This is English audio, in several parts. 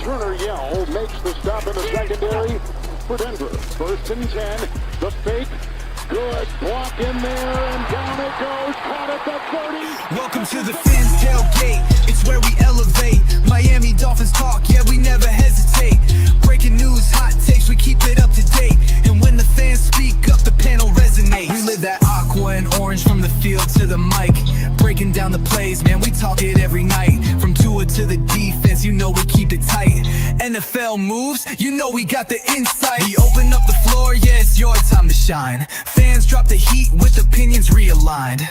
Turner Yell makes the stop in the secondary for Denver. 1st and 10. The fake. Good block in there, and down it goes. Caught at the 30. Welcome to the Fins tailgate. It's where we elevate. Miami Dolphins talk, yeah, we never hesitate. Breaking news, hot takes, we keep it up to date. And when the fans speak up, the panel resonates. We live that aqua and orange from the field to the mic. Breaking down the plays, man, we talk it every night. From Tua to the defense, you know we keep it tight. NFL moves, you know we got the insight. We open up the floor, yeah, it's your time to shine. Fans drop the heat with opinions realigned.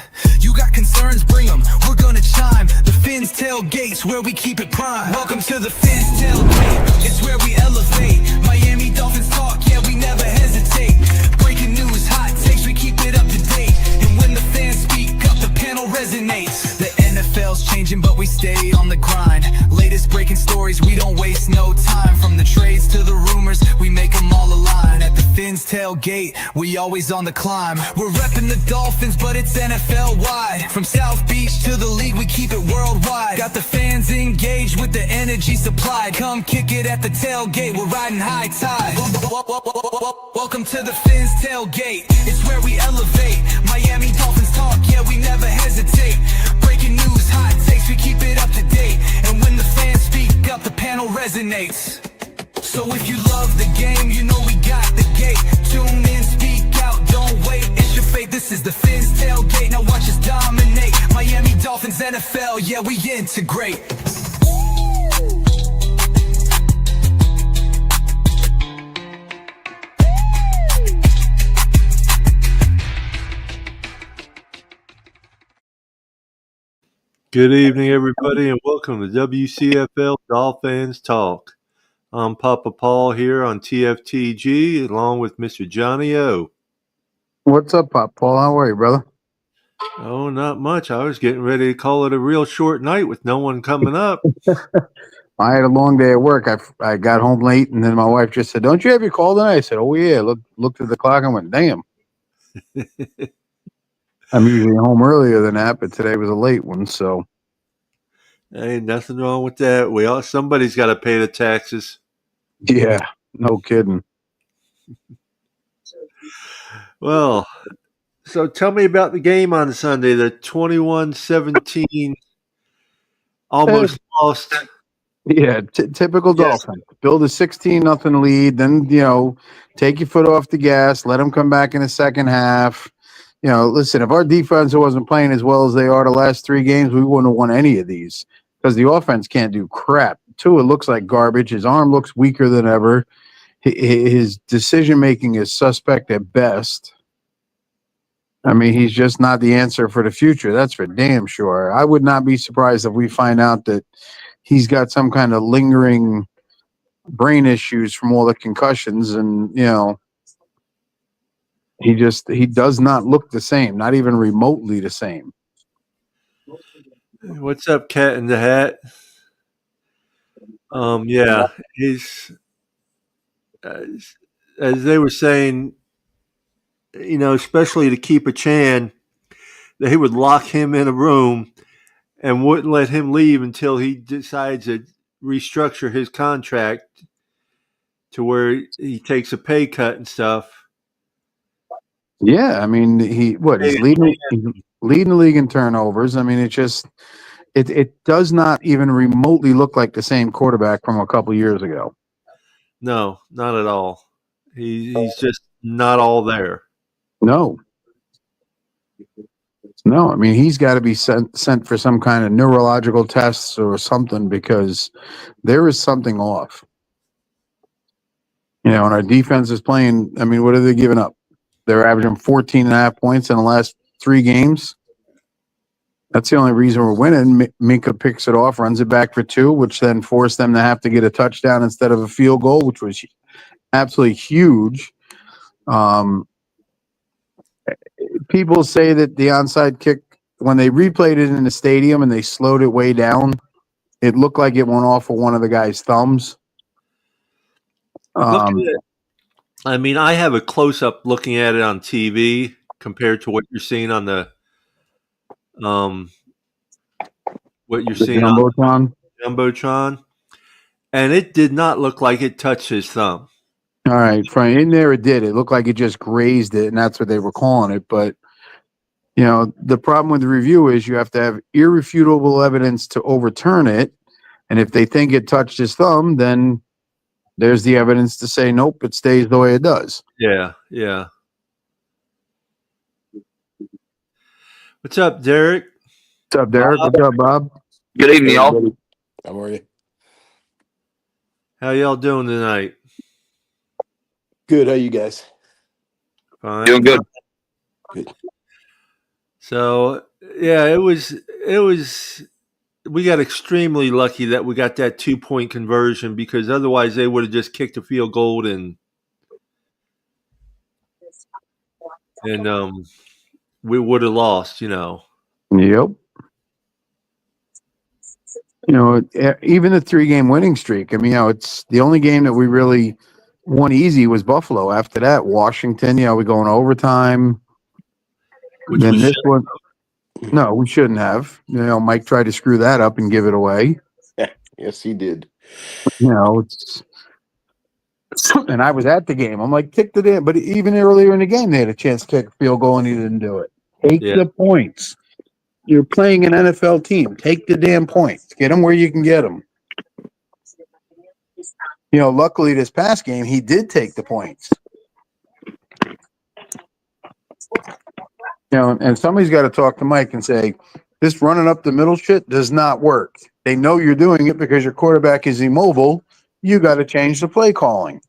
You got concerns, bring them, we're gonna chime. The Fins tailgates, where we keep it prime. Welcome to the Fins tailgate, it's where we elevate. Miami Dolphins talk, yeah, we never hesitate. Breaking news, hot takes, we keep it up to date. And when the fans speak up, the panel resonates. The NFL's changing, but we stay on the grind. Latest breaking stories, we don't waste no time. From the trades to the rumors, we make them all align. At the Fins tailgate, we always on the climb. We're repping the Dolphins, but it's NFL wide. From South Beach to the league, we keep it worldwide. Got the fans engaged with the energy supplied. Come kick it at the tailgate, we're riding high tide. Welcome to the Fins tailgate, it's where we elevate. Miami Dolphins talk, yeah, we never hesitate. Breaking news, hot takes, we keep it up to date. And when the fans speak up, the panel resonates. So if you love the game, you know we got the gate. Tune in, speak out, don't wait, it's your fate. This is the Fins tailgate, now watch us dominate. Miami Dolphins, NFL, yeah, we integrate. Good evening, everybody, and welcome to WCFL DolFans Talk. I'm Papa Paul here on TFTG, along with Mr. Johnny O. What's up, Pop Paul? How are you, brother? Oh, not much. I was getting ready to call it a real short night with no one coming up. I had a long day at work. I got home late, and then my wife just said, "Don't you have your call tonight?" I said, "Oh yeah." Looked at the clock and went, "Damn." I'm usually home earlier than that, but today was a late one. So Ain't nothing wrong with that. Somebody's got to pay the taxes. yeah, no kidding. Well, so tell me about the game on Sunday, the 21-17, almost lost. Yeah, typical Yes. Dolphins. Build a 16-0 lead, then take your foot off the gas, let them come back in the second half. Listen, if our defense wasn't playing as well as they are the last 3 games, we wouldn't have won any of these because the offense can't do crap. Tua looks like garbage. His arm looks weaker than ever. His decision-making is suspect at best. I mean, he's just not the answer for the future. That's for damn sure. I would not be surprised if we find out that he's got some kind of lingering brain issues from all the concussions, and he does not look the same, not even remotely the same. What's up, Cat in the Hat? Yeah, he's as they were saying, especially to keep a Chan, they would lock him in a room and wouldn't let him leave until he decides to restructure his contract to where he takes a pay cut and stuff. Yeah, I mean, he's leading the league in turnovers. I mean, it does not even remotely look like the same quarterback from a couple years ago. No, not at all. He's just not all there. No, I mean, he's got to be sent for some kind of neurological tests or something because there is something off. And our defense is playing. I mean, what are they giving up? They're averaging 14.5 points in the last 3 games. That's the only reason we're winning. Minka picks it off, runs it back for 2, which then forced them to have to get a touchdown instead of a field goal, which was absolutely huge. People say that the onside kick, when they replayed it in the stadium and they slowed it way down, it looked like it went off of one of the guy's thumbs. I mean, I have a close-up looking at it on TV compared to what you're seeing on the Jumbotron. Jumbotron. and it did not look like it touched his thumb. All right, Frank. In there, it did. It looked like it just grazed it, and that's what they were calling it. But the problem with the review is you have to have irrefutable evidence to overturn it, and if they think it touched his thumb, then there's the evidence to say nope, it stays the way it does. Yeah, yeah. What's up, Derek? What's up, Derek? What's up, Bob? Good evening, y'all. How are you? How y'all doing tonight? Good. How you guys? Fine. Doing good. Good. So yeah, it was. We got extremely lucky that we got that 2-point conversion, because otherwise they would have just kicked a field goal and we would have lost. Yep. Even the 3-game winning streak. I mean, it's the only game that we really won easy was Buffalo. After that, Washington. We go in overtime. Then this one. No, we shouldn't have. Mike tried to screw that up and give it away. Yes, he did. It's. And I was at the game. I'm like, kick the damn. But even earlier in the game, they had a chance to kick a field goal and he didn't do it. Take the points. You're playing an NFL team. Take the damn points. Get them where you can get them. Luckily this past game, he did take the points. And somebody's got to talk to Mike and say, this running up the middle shit does not work. They know you're doing it because your quarterback is immobile. You got to change the play calling.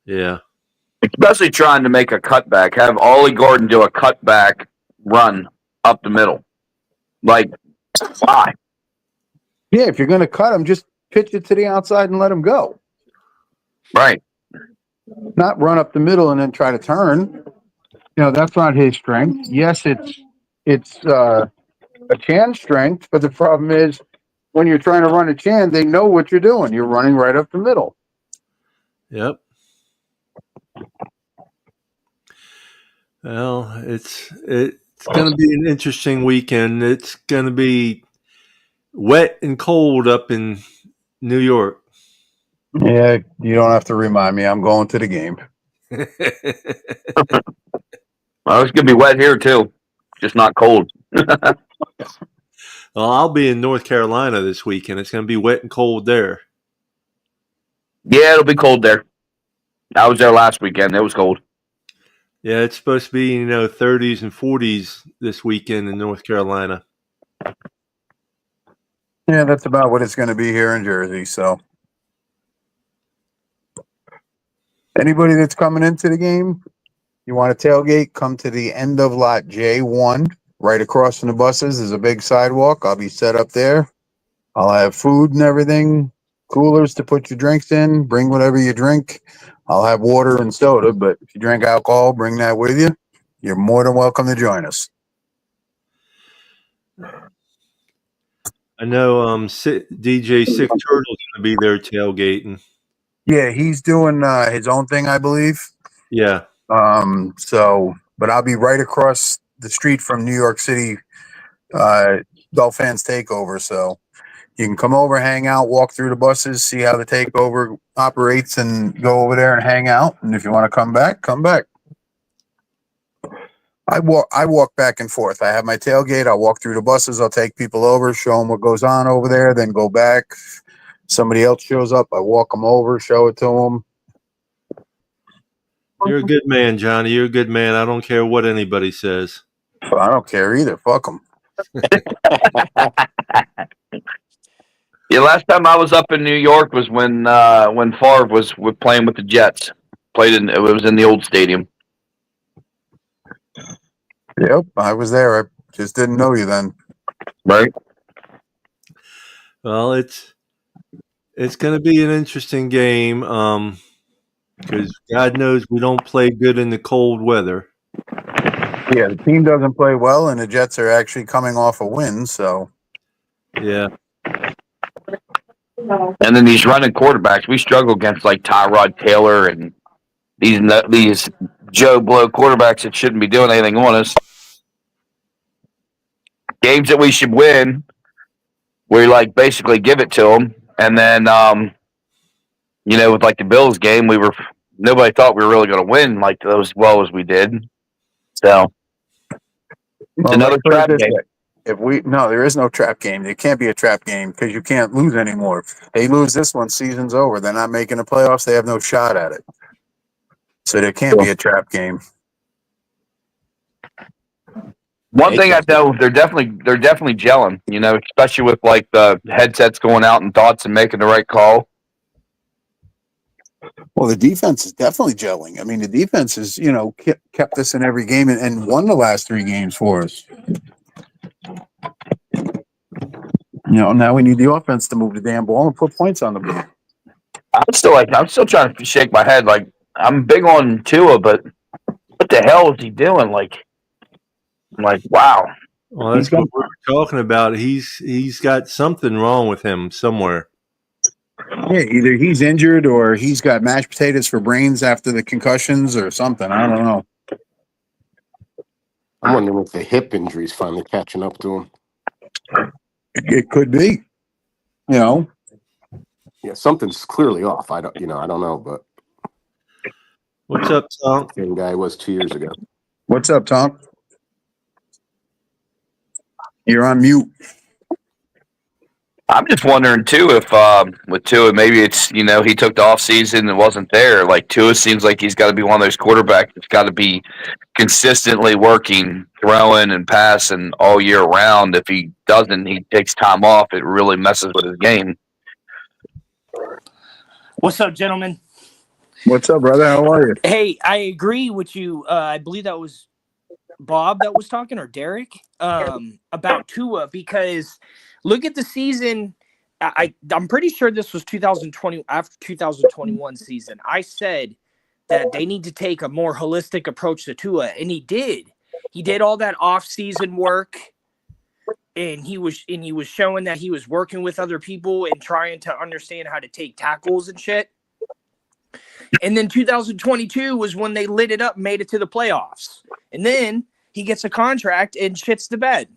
Yeah. Especially trying to make a cutback. Have Ollie Gordon do a cutback run up the middle. Like, why? Yeah, if you're going to cut him, just pitch it to the outside and let him go. Right. Not run up the middle and then try to turn. That's not his strength. Yes, it's a Chan strength, but the problem is when you're trying to run a Chan, they know what you're doing. You're running right up the middle. Yep. Well, it's going to be an interesting weekend. It's going to be wet and cold up in New York. Yeah, you don't have to remind me. I'm going to the game. Well, it's going to be wet here, too. Just not cold. Well, I'll be in North Carolina this weekend. It's going to be wet and cold there. Yeah, it'll be cold there. I was there last weekend. It was cold. Yeah, it's supposed to be, 30s and 40s this weekend in North Carolina. Yeah, that's about what it's going to be here in Jersey. So anybody that's coming into the game, you want to tailgate, come to the end of lot J1, right across from the buses. There's a big sidewalk. I'll be set up there. I'll have food and everything, coolers to put your drinks in. Bring whatever you drink. I'll have water and soda, but if you drink alcohol, bring that with you. You're more than welcome to join us. I know DJ Sick Turtle's going to be there tailgating. Yeah, he's doing his own thing, I believe. Yeah. But I'll be right across the street from New York City DolFans Takeover. So you can come over, hang out, walk through the buses, see how the takeover operates, and go over there and hang out. And if you want to come back, come back. I walk back and forth. I have my tailgate. I'll walk through the buses. I'll take people over, show them what goes on over there, then go back. Somebody else shows up. I walk them over, show it to them. You're a good man, Johnny. You're a good man. I don't care what anybody says. But I don't care either. Fuck them. Yeah, last time I was up in New York was when Favre was playing with the Jets. It was in the old stadium. Yep, I was there. I just didn't know you then. Right. Well, it's going to be an interesting game because God knows we don't play good in the cold weather. Yeah, the team doesn't play well, and the Jets are actually coming off a win, so. Yeah. And then these running quarterbacks, we struggle against like Tyrod Taylor and these Joe Blow quarterbacks that shouldn't be doing anything on us. Games that we should win, we like basically give it to them, And then, with like the Bills game, nobody thought we were really going to win like as well as we did. So it's another put it trap this game. way. There is no trap game. There can't be a trap game because you can't lose anymore. If they lose this one, season's over. They're not making the playoffs. They have no shot at it. So there can't be a trap game. One thing I know, they're definitely gelling, especially with like the headsets going out and thoughts and making the right call. Well, the defense is definitely gelling. I mean, the defense is, kept us in every game and won the last 3 games for us. Now we need the offense to move the damn ball and put points on the board. I'm still trying to shake my head. Like, I'm big on Tua, but what the hell is he doing? Like, I'm like, wow. Well, that's what we're talking about. He's got something wrong with him somewhere. Yeah, either he's injured or he's got mashed potatoes for brains after the concussions or something. I don't know. I'm wondering if the hip injury is finally catching up to him. It could be. Yeah, something's clearly off. I don't know, but What's up, Tom? same guy was 2 years ago. What's up, Tom? You're on mute. I'm just wondering too if with Tua, maybe it's he took the off season and wasn't there. Like Tua seems like he's got to be one of those quarterbacks that's got to be consistently working, throwing and passing all year round. If he doesn't, he takes time off. It really messes with his game. What's up, gentlemen? What's up, brother? How are you? Hey, I agree with you. I believe that was Bob that was talking, or Derek, about Tua, because look at the season. I'm pretty sure this was 2020, after 2021 season. I said that they need to take a more holistic approach to Tua, and he did. He did all that off-season work, and he was showing that he was working with other people and trying to understand how to take tackles and shit. And then 2022 was when they lit it up and made it to the playoffs. And then he gets a contract and shits the bed.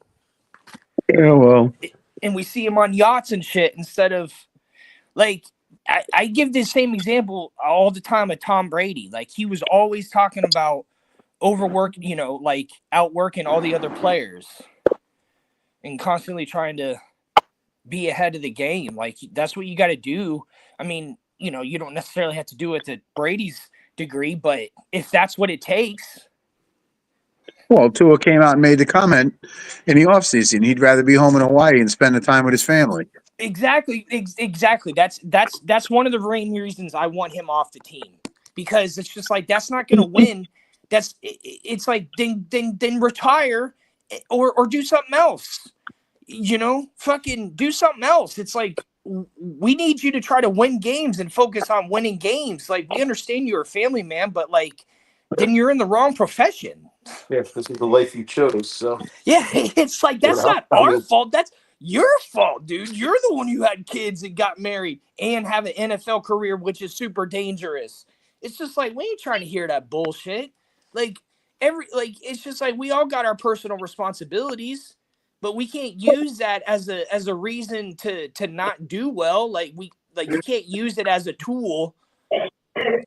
Yeah, well. And we see him on yachts and shit instead of, like, I give this same example all the time of Tom Brady. Like, he was always talking about overworking, like outworking all the other players and constantly trying to be ahead of the game. Like, that's what you got to do. I mean, you don't necessarily have to do it to Brady's degree, but if that's what it takes. Well, Tua came out and made the comment in the offseason he'd rather be home in Hawaii and spend the time with his family. Exactly. That's one of the main reasons I want him off the team, because it's just like, that's not going to win. It's like, then retire or do something else. Fucking do something else. It's like, we need you to try to win games and focus on winning games. Like, we understand you're a family man, but like, then you're in the wrong profession. Yeah, this is the life you chose. So yeah, it's like, that's not our fault. That's your fault, dude. You're the one who had kids and got married and have an NFL career, which is super dangerous. It's just like, we ain't trying to hear that bullshit. Like, it's just like, we all got our personal responsibilities. But we can't use that as a reason to not do well. Like, you can't use it as a tool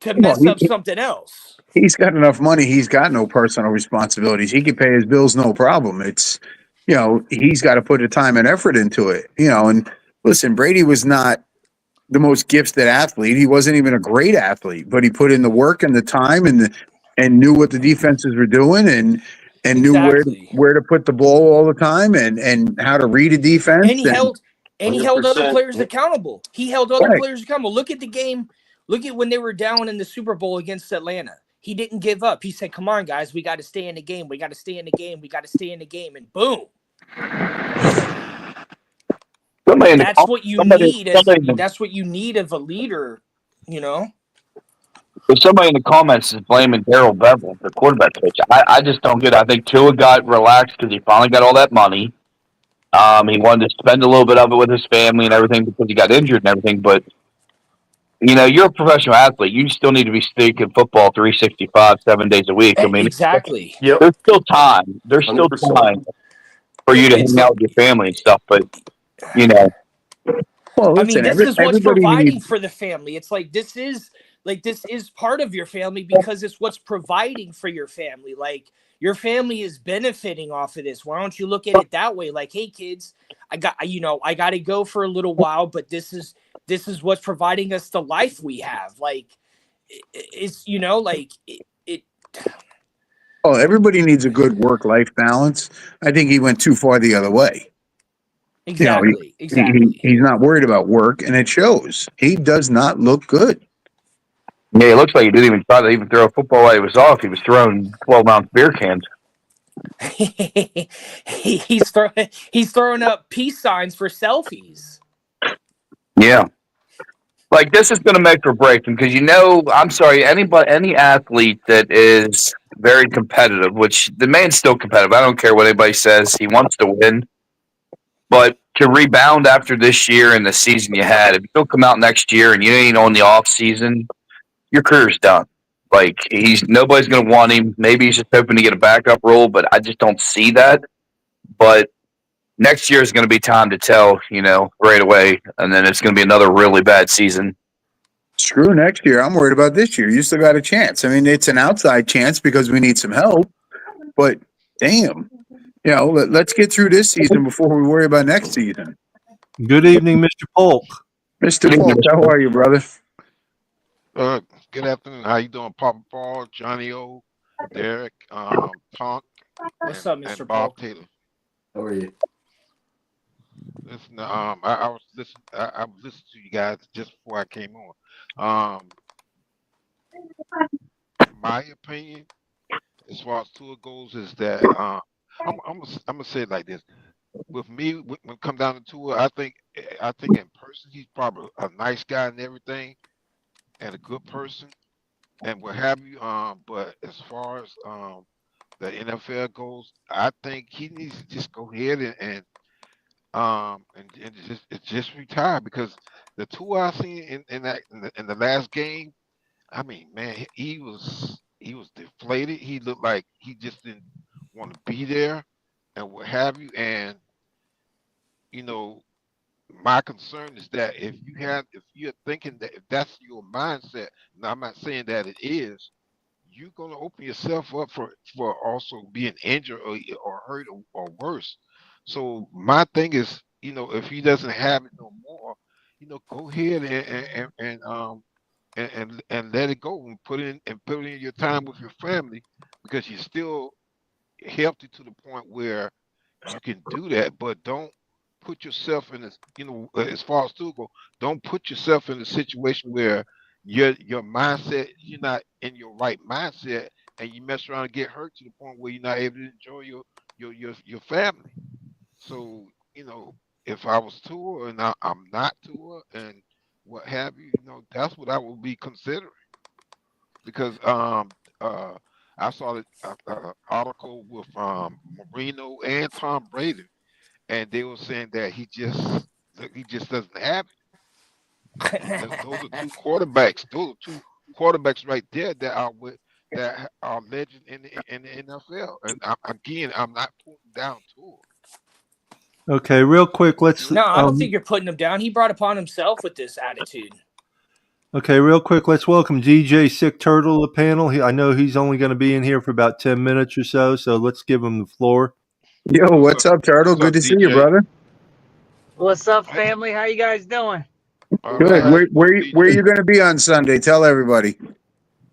to mess up something else. He's got enough money. He's got no personal responsibilities. He can pay his bills, no problem. It's, he's got to put the time and effort into it. And listen, Brady was not the most gifted athlete. He wasn't even a great athlete, but he put in the work and the time and knew what the defenses were doing and knew where to put the ball all the time and how to read a defense. And he held other players accountable. He held other players accountable. Look at the game. Look at when they were down in the Super Bowl against Atlanta. He didn't give up. He said, come on, guys, we got to stay in the game. We got to stay in the game. We got to stay in the game. And boom. That's what you need. That's what you need of a leader, But somebody in the comments is blaming Darrell Bevel, the quarterback coach. I just don't get it. I think Tua got relaxed because he finally got all that money. He wanted to spend a little bit of it with his family and everything because he got injured and everything. But, you're a professional athlete. You still need to be speaking football 365, 7 days a week. I mean, exactly. There's still time. There's still time for you to hang out with your family and stuff. But, Well, I mean, listen, this is what's everybody providing needs. for the family. It's like this is part of your family because it's what's providing for your family. Like your family is benefiting off of this. Why don't you look at it that way? Like, hey kids, I got to go for a little while, but this is what's providing us the life we have. Like it's like it Oh, everybody needs a good work-life balance. I think he went too far the other way. You know, exactly. he's not worried about work, and it shows. He does not look good. Yeah, it looks like he didn't even try to even throw a football while he was off. He was throwing 12-ounce beer cans. he's throwing up peace signs for selfies. Yeah. Like, this is going to make or break him because, I'm sorry, any athlete that is very competitive, which the man's still competitive. I don't care what anybody says. He wants to win. But to rebound after this year and the season you had, if you don't come out next year and you ain't on the off season, your career's done. Like, nobody's going to want him. Maybe he's just hoping to get a backup role, but I just don't see that. But next year is going to be time to tell, right away, and then it's going to be another really bad season. Screw next year. I'm worried about this year. You still got a chance. I mean, it's an outside chance because we need some help. But damn, let's get through this season before we worry about next season. Good evening, Mr. Polk. Mr. Polk, how are you, brother? Good afternoon. How you doing, Papa Paul, Johnny O, Derek, Punk, What's up, Mr. and Bob Polk? Taylor? How are you? Listen, I was listening to you guys just before I came on. My opinion, as far as Tua goes, is that I'm gonna say it like this. With me, when it comes down to Tua, I think in person he's probably a nice guy and everything, and a good person, and what have you. But as far as the NFL goes, I think he needs to just go ahead and just retire because the two I seen in the last game, I mean, man, he was deflated. He looked like he just didn't want to be there and what have you. And you know, my concern is that if you're thinking that if that's your mindset, now I'm not saying that it is, you're gonna open yourself up for also being injured or hurt or worse. So my thing is, if he doesn't have it no more, go ahead and let it go and put in your time with your family because you're still healthy to the point where you can do that, but don't put yourself in this, as far as to go, don't put yourself in a situation where your mindset, you're not in your right mindset and you mess around and get hurt to the point where you're not able to enjoy your family. So, if I was Tua and I'm not Tua and what have you, that's what I would be considering because uh I saw the article with Marino and Tom Brady, and they were saying that he just doesn't have it. And those are two quarterbacks. Those are two quarterbacks right there that are legend in the NFL. And I'm not putting down Tua. Okay, real quick, let's No, I don't think you're putting him down. He brought upon himself with this attitude. let's welcome DJ Sick Turtle to the panel. I know he's only going to be in here for about 10 minutes or so let's give him the floor. Yo, what's up, Turtle? What's Good up, to see you, DJ? brother. What's up, Hey, family? How you guys doing? all Good. right, how you Where doing, where DJ? you going to be on Sunday? Tell everybody.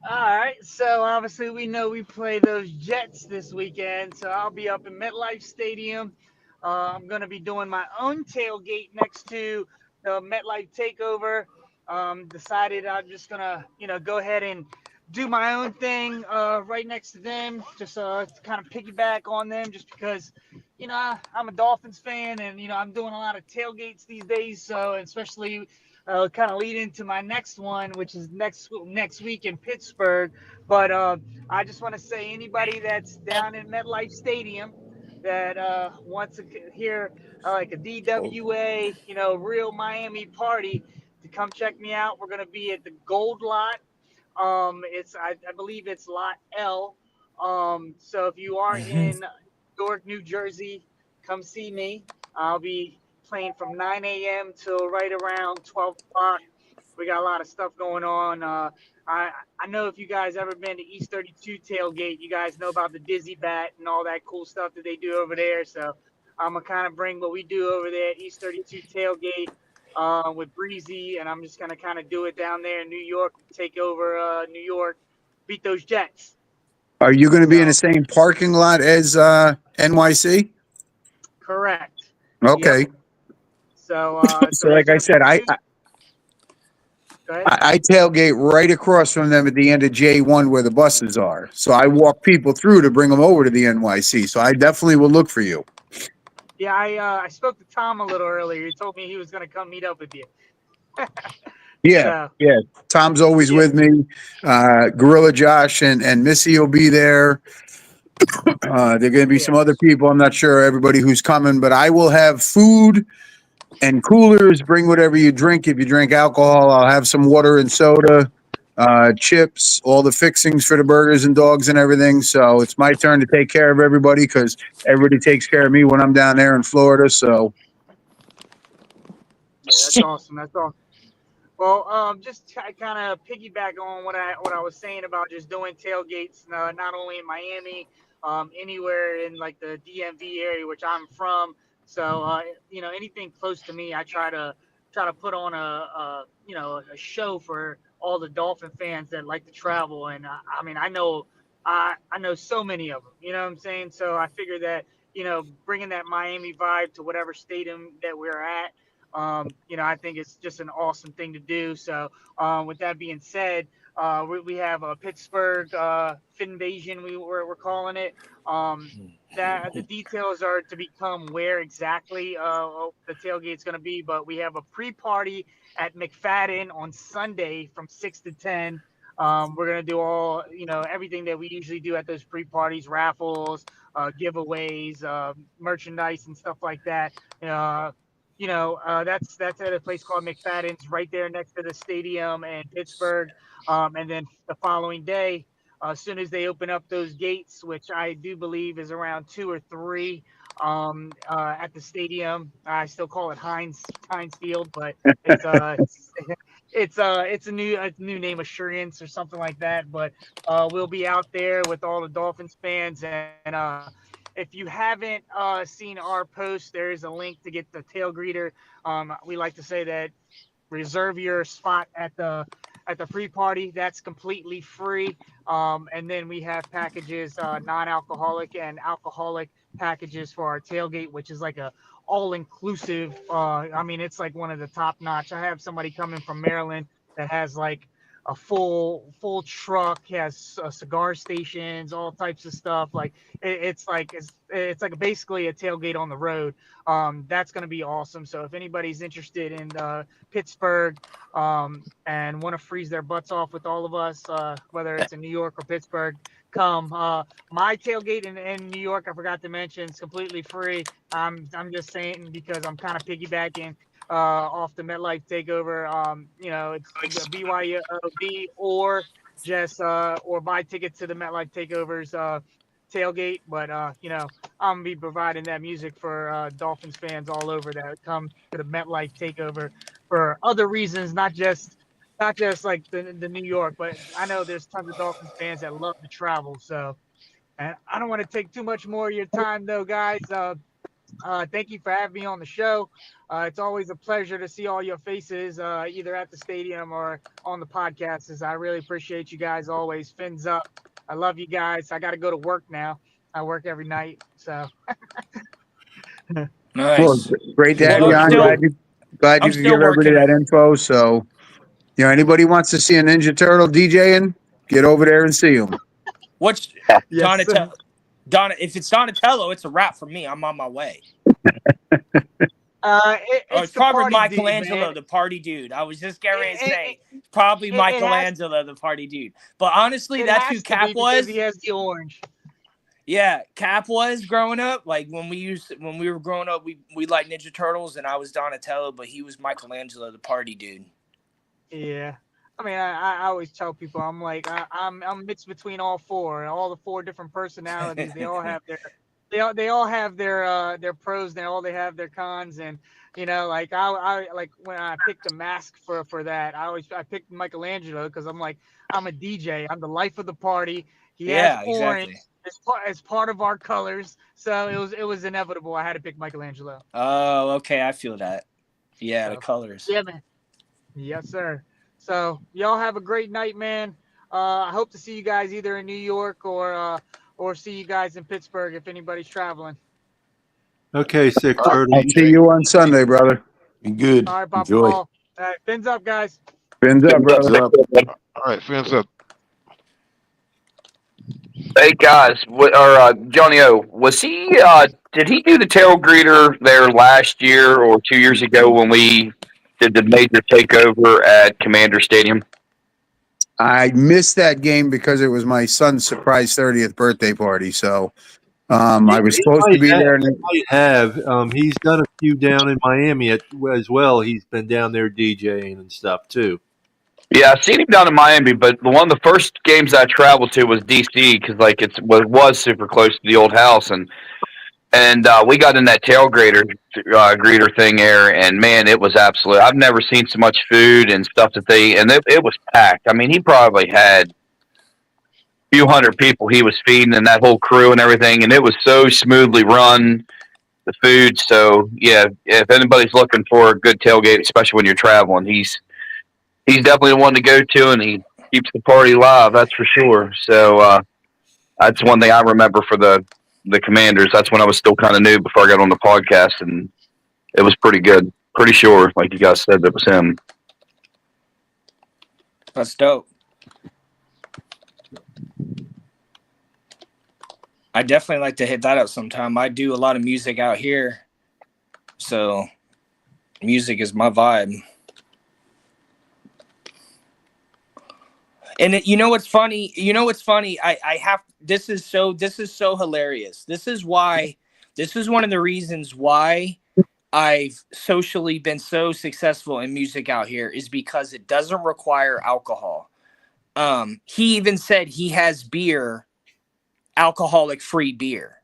All right, so obviously we know we play those Jets this weekend, so I'll be up in MetLife Stadium. I'm going to be doing my own tailgate next to the MetLife Takeover. Decided I'm just going to, go ahead and do my own thing right next to them, just to kind of piggyback on them, just because, I'm a Dolphins fan, and I'm doing a lot of tailgates these days. So especially kind of lead into my next one, which is next week in Pittsburgh. But I just want to say anybody that's down in MetLife Stadium that wants to hear like a DWA, real Miami party, to come check me out. We're gonna be at the Gold Lot. I believe it's Lot L. So if you are in Newark, New Jersey, come see me. I'll be playing from 9 a.m. till right around 12 o'clock. We got a lot of stuff going on. I know if you guys ever been to East 32 tailgate, you guys know about the Dizzy Bat and all that cool stuff that they do over there. So I'm gonna kind of bring what we do over there at East 32 tailgate with Breezy, and I'm just gonna kind of do it down there in New York, take over New York, beat those Jets. Are you going to be in the So same parking lot as NYC? correct. Yep. Okay. So So, there's like I gonna be said, I, two. I Go ahead. I tailgate right across from them at the end of J1 where the buses are. So I walk people through to bring them over to the NYC. So I definitely will look for you. Yeah, I spoke to Tom a little earlier. He told me he was gonna come meet up with you. Yeah, So yeah. Tom's always yeah, with me. Gorilla Josh and Missy will be there. There are going to be some yeah. other people. I'm not sure everybody who's coming, but I will have food and coolers. Bring whatever you drink. If you drink alcohol, I'll have some water and soda, chips, all the fixings for the burgers and dogs and everything. So it's my turn to take care of everybody because everybody takes care of me when I'm down there in Florida. So Yeah, that's awesome. That's awesome. Well, just kind of piggyback on what I was saying about just doing tailgates, not only in Miami, anywhere in like the DMV area, which I'm from. So, anything close to me, I try to put on a show for all the Dolphin fans that like to travel. And I mean, I know so many of them. You know what I'm saying? So I figure that bringing that Miami vibe to whatever stadium that we're at. I think it's just an awesome thing to do. So, with that being said, we have a Pittsburgh Finvasion, we're calling it. That the details are to become where exactly the tailgate's going to be, but we have a pre-party at McFadden on Sunday from 6 to 10. We're going to do all, everything that we usually do at those pre-parties, raffles, giveaways, merchandise and stuff like that. That's at a place called McFadden's right there next to the stadium in Pittsburgh. And then the following day, as soon as they open up those gates, which I do believe is around 2 or 3 at the stadium. I still call it Heinz Field, but it's it's a new name, Assurance or something like that. But we'll be out there with all the Dolphins fans, and if you haven't seen our post, there is a link to get the tail greeter. We like to say that reserve your spot at the pre-party. That's completely free. And then we have packages, non-alcoholic and alcoholic packages for our tailgate, which is like a all-inclusive. I mean, it's like one of the top-notch. I have somebody coming from Maryland that has like a full truck, has cigar stations, all types of stuff. Like it's like basically a tailgate on the road. That's going to be awesome. So if anybody's interested in Pittsburgh and want to freeze their butts off with all of us, whether it's in New York or Pittsburgh, come. My tailgate in New York, I forgot to mention, is completely free. I'm just saying because I'm kind of piggybacking off the MetLife takeover. It's BYOD or just or buy tickets to the MetLife takeovers tailgate. But I'm gonna be providing that music for Dolphins fans all over that come to the MetLife takeover for other reasons, not just like the New York, but I know there's tons of Dolphins fans that love to travel. So, and I don't want to take too much more of your time though, guys. Thank you for having me on the show. It's always a pleasure to see all your faces, either at the stadium or on the podcast. I really appreciate you guys always. Fins up. I love you guys. I got to go to work now. I work every night. So. well, Nice. great to have Well, you on. Glad you I'm could still give everybody working. that info. So, anybody wants to see a Ninja Turtle DJing, get over there and see him. What's Yes, sir. If it's Donatello, it's a wrap for me. I'm on my way. It's It's the probably party dude, Michelangelo, man. the party dude. I was just getting ready to It, say, probably it has Michelangelo, the party dude. But honestly, it that's who has to be Cap because he was. has the orange. Yeah, Cap was growing up. Like when we were growing up, we liked Ninja Turtles, and I was Donatello, but he was Michelangelo, the party dude. Yeah. I mean, I always tell people I'm like I'm mixed between all the four different personalities. They all have they all have their pros, and they have their cons, and like I like when I picked a mask for that, I picked Michelangelo because I'm a DJ, I'm the life of the party. He has Yeah, orange exactly. as part of our colors, so it was inevitable. I had to pick Michelangelo. Oh, okay. I feel that. Yeah, the So colors. yeah, man. Yes, sir. So y'all have a great night, man. I hope to see you guys either in New York or see you guys in Pittsburgh if anybody's traveling. Okay, Sick All right, Turtle. I'll see DJ. you on Sunday, brother. Be good. All right, Papa Enjoy. Paul. All right, fins up, guys. Fins up, What's brother. up? All right, fans up. Hey guys, Johnny O, was he? Did he do the tail greeter there last year or 2 years ago when we did the major takeover at Commander Stadium? I missed that game because it was my son's surprise 30th birthday party. So I was He supposed to might be have. there. He might have. He's done a few down in Miami as well. He's been down there DJing and stuff too. Yeah, I've seen him down in Miami, but one of the first games I traveled to was DC because like was super close to the old house, and we got in that greeter thing there, and man, it was absolute. I've never seen so much food and stuff and it was packed. I mean, he probably had a few hundred people he was feeding, and that whole crew and everything, and it was so smoothly run. The food, so yeah, if anybody's looking for a good tailgate, especially when you're traveling, he's definitely the one to go to, and he keeps the party live. That's for sure. So that's one thing I remember for the Commanders. That's when I was still kind of new before I got on the podcast, and it was pretty good. Pretty sure, like you guys said, that was him. That's dope. I definitely like to hit that up sometime. I do a lot of music out here, so music is my vibe. And you know what's funny? I have this is so hilarious. This is one of the reasons why I've socially been so successful in music out here is because it doesn't require alcohol. He even said he has beer, alcoholic free beer.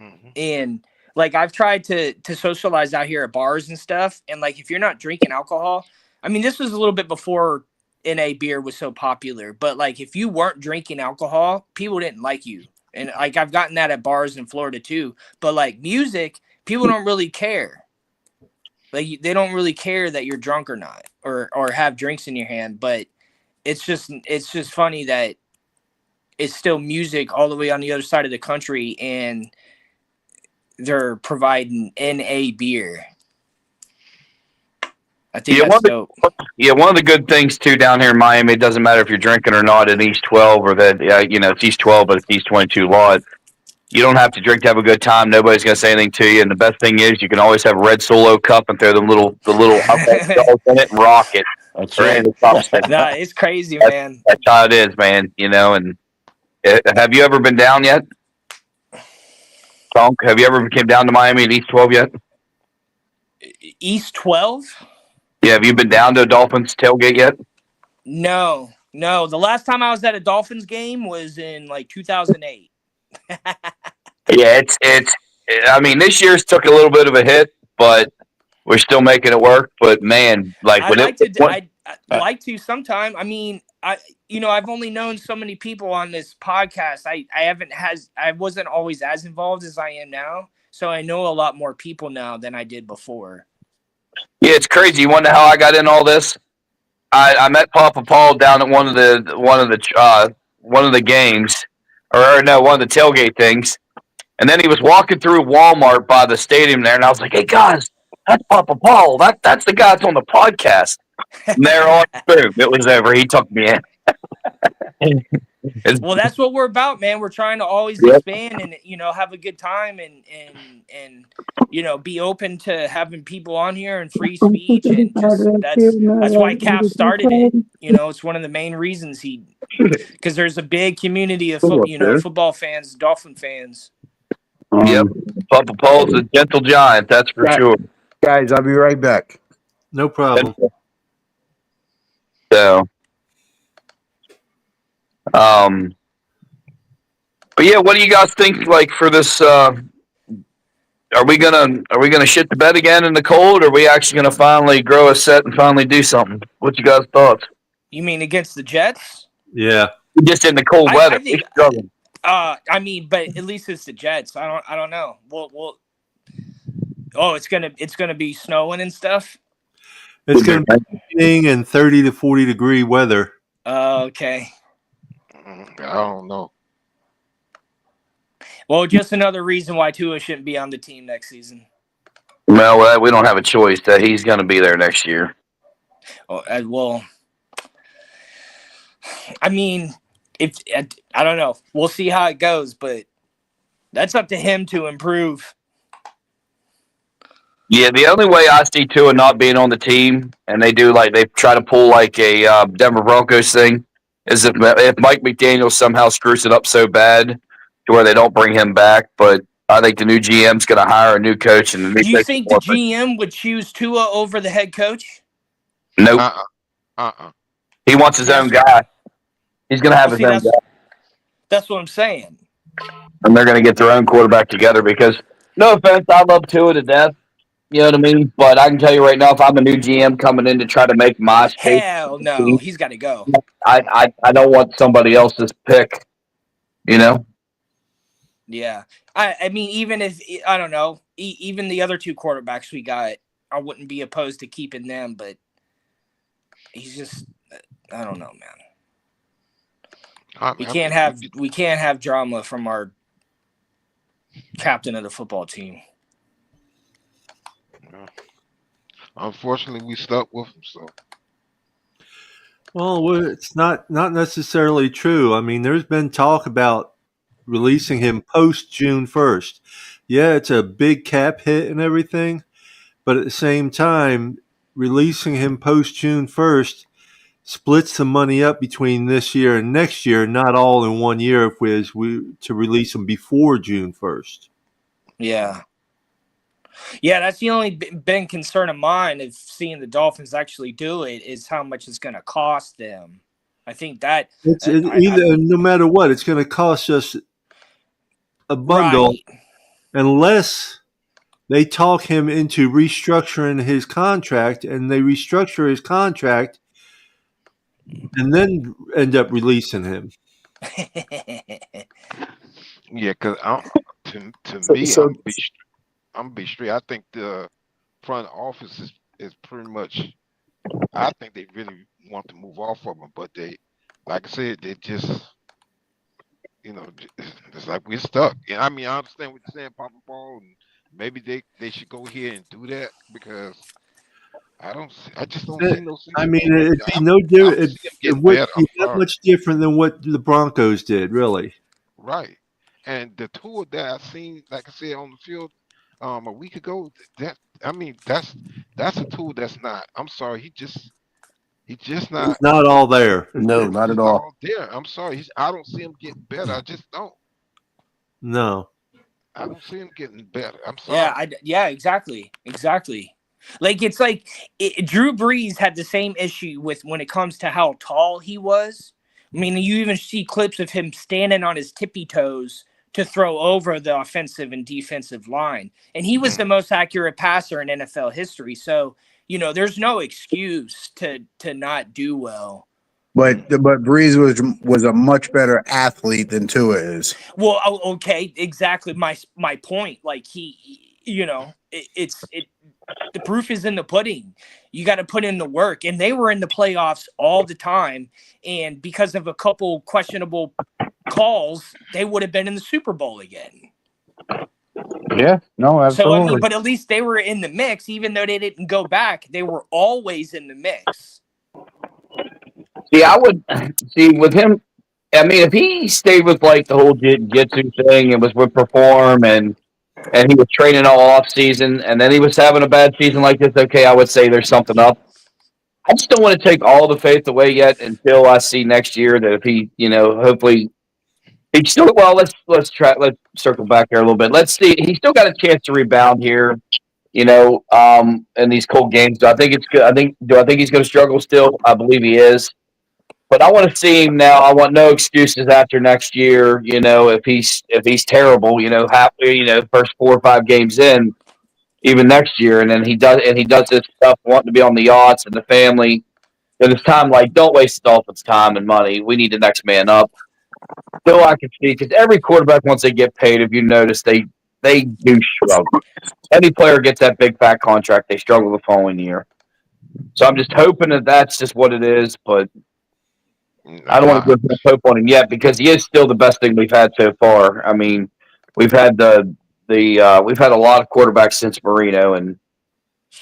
Mm-hmm. And like I've tried to socialize out here at bars and stuff, and like if you're not drinking alcohol, I mean this was a little bit before NA beer was so popular, but like if you weren't drinking alcohol, people didn't like you. And like I've gotten that at bars in Florida too. But like music, people don't really care. Like they don't really care that you're drunk or not, or have drinks in your hand. But it's just funny that it's still music all the way on the other side of the country, and they're providing NA beer. I think that's dope. One of the good things too down here in Miami, it doesn't matter if you're drinking or not in East 12 or that, it's East 12, but it's East 22 lot. You don't have to drink to have a good time. Nobody's going to say anything to you. And the best thing is you can always have a red Solo cup and throw the little dolls in it and rock it. That's Right. right. Nah, it's crazy, man. That's how it is, man. And have you ever been down yet? Tonk, have you ever came down to Miami in East 12 yet? East 12? Yeah, have you been down to a Dolphins tailgate yet? No. The last time I was at a Dolphins game was in like 2008. Yeah, I mean, this year's took a little bit of a hit, but we're still making it work. But man, like I'd like to sometime. I mean, I've only known so many people on this podcast. I wasn't always as involved as I am now, so I know a lot more people now than I did before. Yeah, it's crazy. You wonder how I got in all this? I met Papa Paul down at one of the games, or no, one of the tailgate things, and then he was walking through Walmart by the stadium there, and I was like, "Hey guys, that's Papa Paul. That's the guy that's on the podcast." And they're on boom. It was over. He took me in. Well, that's what we're about, man. We're trying to always expand and have a good time and be open to having people on here and free speech, and just that's why Cap started it. It's one of the main reasons because there's a big community of football fans, Dolphin fans. Yep, Papa Paul's a gentle giant, that's for sure. Guys, I'll be right back. No problem. So, But yeah, what do you guys think? Like for this, are we gonna shit the bed again in the cold? Or are we actually gonna finally grow a set and finally do something? What you guys thoughts? You mean against the Jets? Yeah. Just in the cold weather. I think. We struggling. I mean, but at least it's the Jets. I don't know. We'll. Oh, it's gonna be snowing and stuff. It's going to be raining and 30 to 40 degree weather. Okay. I don't know. Well, just another reason why Tua shouldn't be on the team next season. Well, we don't have a choice. That he's going to be there next year. Oh, well, I mean, I don't know. We'll see how it goes, but that's up to him to improve. Yeah, the only way I see Tua not being on the team, and they try to pull like a Denver Broncos thing, is if Mike McDaniel somehow screws it up so bad to where they don't bring him back. But I think the new GM's going to hire a new coach. And do you think the GM would choose Tua over the head coach? Nope. He wants his own guy. He's going to have his own guy. That's what I'm saying. And they're going to get their own quarterback together because, no offense, I love Tua to death. You know what I mean? But I can tell you right now, if I'm a new GM coming in to try to make my space, hell no, he's got to go. I don't want somebody else's pick. You know? Yeah, I mean, even if I don't know, even the other two quarterbacks we got, I wouldn't be opposed to keeping them. But he's just, I don't know, man. We can't have drama from our captain of the football team. Unfortunately, we stuck with him. So, well, it's not necessarily true. I mean, there's been talk about releasing him post June 1st. Yeah, it's a big cap hit and everything, but at the same time, releasing him post June 1st splits the money up between this year and next year, not all in 1 year if we to release him before June 1st. Yeah. Yeah, that's the only big concern of mine of seeing the Dolphins actually do it is how much it's going to cost them. I think that no matter what, it's going to cost us a bundle, right, unless they talk him into restructuring his contract, and they restructure his contract and then end up releasing him. Yeah, because I'm gonna be straight. I think the front office is pretty much. I think they really want to move off of him, but they, like I said, they just, it's like we're stuck. I mean, I understand what you're saying, Papa Paul, and maybe they should go here and do that because I just don't see no. I mean, it'd be no different. It wouldn't be that much different than what the Broncos did, really. Right, and the tour that I seen, like I said, on the field. A week ago, that's a tool that's not. I'm sorry, he just not. He's not all there. No, not at all. There, I'm sorry. I don't see him getting better. I just don't. No, I don't see him getting better. I'm sorry. Yeah, exactly. Like it's like Drew Brees had the same issue with when it comes to how tall he was. I mean, you even see clips of him standing on his tippy toes to throw over the offensive and defensive line. And he was the most accurate passer in NFL history. So, there's no excuse to not do well. But Breeze was a much better athlete than Tua is. Well, okay, exactly. My point, like the proof is in the pudding. You got to put in the work. And they were in the playoffs all the time. And because of a couple questionable calls, they would have been in the Super Bowl again. Yeah, no, absolutely. So, but at least they were in the mix, even though they didn't go back. They were always in the mix. See, I would see with him. I mean, if he stayed with like the whole jiu-jitsu thing and was with Perform and he was training all off season, and then he was having a bad season like this, okay, I would say there's something up. I just don't want to take all the faith away yet until I see next year that if he, hopefully. He still let's circle back there a little bit. Let's see. He's still got a chance to rebound here, in these cold games. Do I think it's good? Do I think he's going to struggle still? I believe he is. But I want to see him now. I want no excuses after next year. If he's terrible, first 4 or 5 games in, even next year, and then he does this stuff, wanting to be on the yachts and the family. And it's time. Like, don't waste the Dolphins' time and money. We need the next man up. So I can see, because every quarterback, once they get paid, if you notice, they do struggle. Any player gets that big fat contract, they struggle the following year. So I'm just hoping that that's just what it is, but I don't want to go hope on him yet, because he is still the best thing we've had so far. I mean, we've had we've had a lot of quarterbacks since Marino, and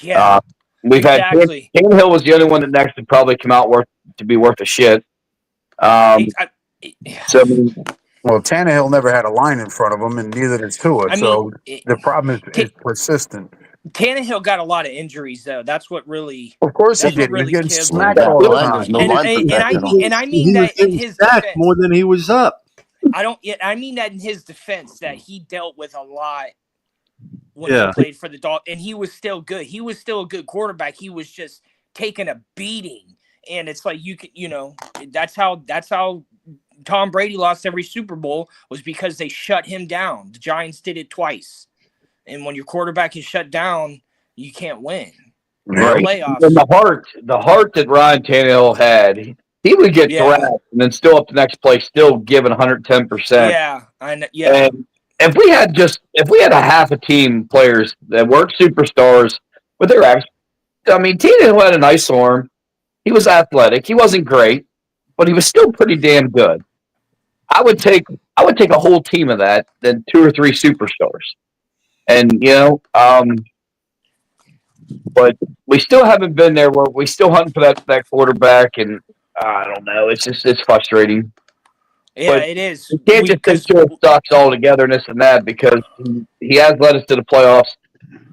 we've exactly. had Tannehill was the only one that next would probably come out worth a shit. So I mean, Well, Tannehill never had a line in front of him, and neither did Tua. So the problem is persistent. Tannehill got a lot of injuries, though. That's what really. Of course he did. He was getting smacked all the time. There's no line protection. And I mean that in his defense more than he was up. I mean that in his defense, that he dealt with a lot when he played for the Dolphins, and he was still good. He was still a good quarterback. He was just taking a beating, and it's like that's how Tom Brady lost every Super Bowl, was because they shut him down. The Giants did it twice. And when your quarterback is shut down, you can't win. Right. Playoffs. And the heart that Ryan Tannehill had, he would get thrashed and then still up the next play, still giving 110%. Yeah, I know. Yeah. And if we had a half a team players that weren't superstars, but they're actually, I mean, Tannehill had a nice arm. He was athletic. He wasn't great, but he was still pretty damn good. I would take a whole team of that than 2 or 3 superstars. And but we still haven't been there. Where we still hunting for that quarterback, and I don't know. It's frustrating. Yeah, but it is. You can't just take Tua stocks all together and this and that, because he has led us to the playoffs.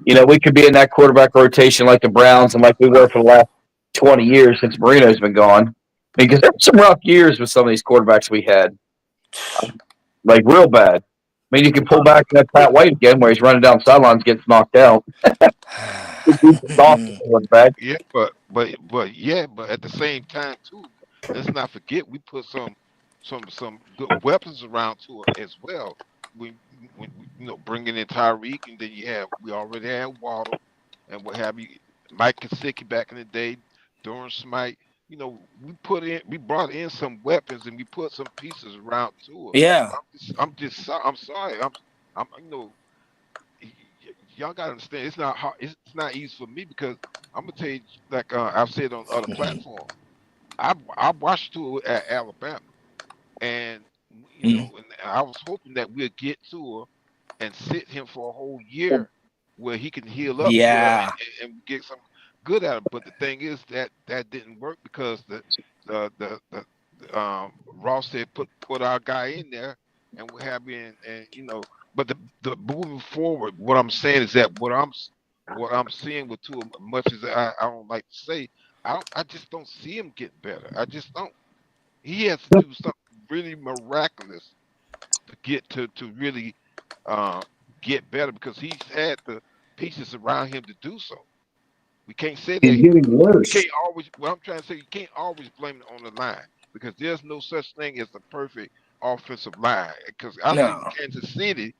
We could be in that quarterback rotation like the Browns and like we were for the last 20 years since Marino's been gone. Because there were some rough years with some of these quarterbacks we had, like real bad. I mean, you can pull back that Pat White again, where he's running down sidelines, gets knocked out. Yeah, but at the same time too, let's not forget we put some good weapons around to it as well. We bringing in Tyreek, and then we already had Waddle, and what have you, Mike Gesicki back in the day, Durham Smite. We brought in some weapons, and we put some pieces around to it. Yeah. I'm sorry. Y'all gotta understand. It's not hard. It's not easy for me, because I'm gonna tell you, like I've said on other platforms. I watched Tua at Alabama, and and I was hoping that we'd get Tua and sit him for a whole year where he can heal up. Yeah. And get some good at him. But the thing is that didn't work, because the Ross said put our guy in there, and what have you, and but the moving forward, what I'm saying is that what I'm seeing with Tua, much as I don't like to say, I just don't see him get better. I just don't. He has to do something really miraculous to get to really get better, because he's had the pieces around him to do so. We can't say that. He's getting worse. What I'm trying to say, you can't always blame it on the line, because there's no such thing as the perfect offensive line. Because I think Kansas City,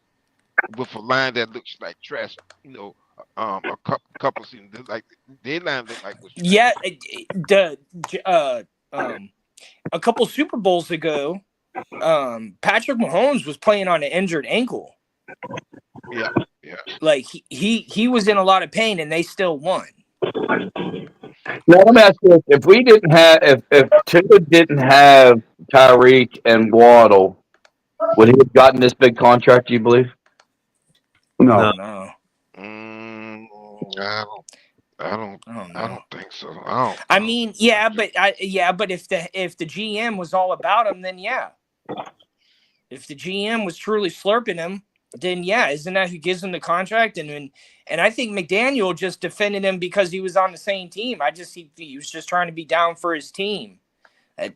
with a line that looks like trash, a couple seasons, like their line looked like was trash. Yeah, a couple Super Bowls ago, Patrick Mahomes was playing on an injured ankle. Yeah. Like he was in a lot of pain, and they still won. Now let me ask you: if Tua didn't have Tyreek and Waddle, would he have gotten this big contract? Do you believe? No. I don't think so. I mean, but if the GM was all about him, then yeah. If the GM was truly slurping him, then yeah, isn't that who gives him the contract? And I think McDaniel just defended him because he was on the same team. He was just trying to be down for his team. I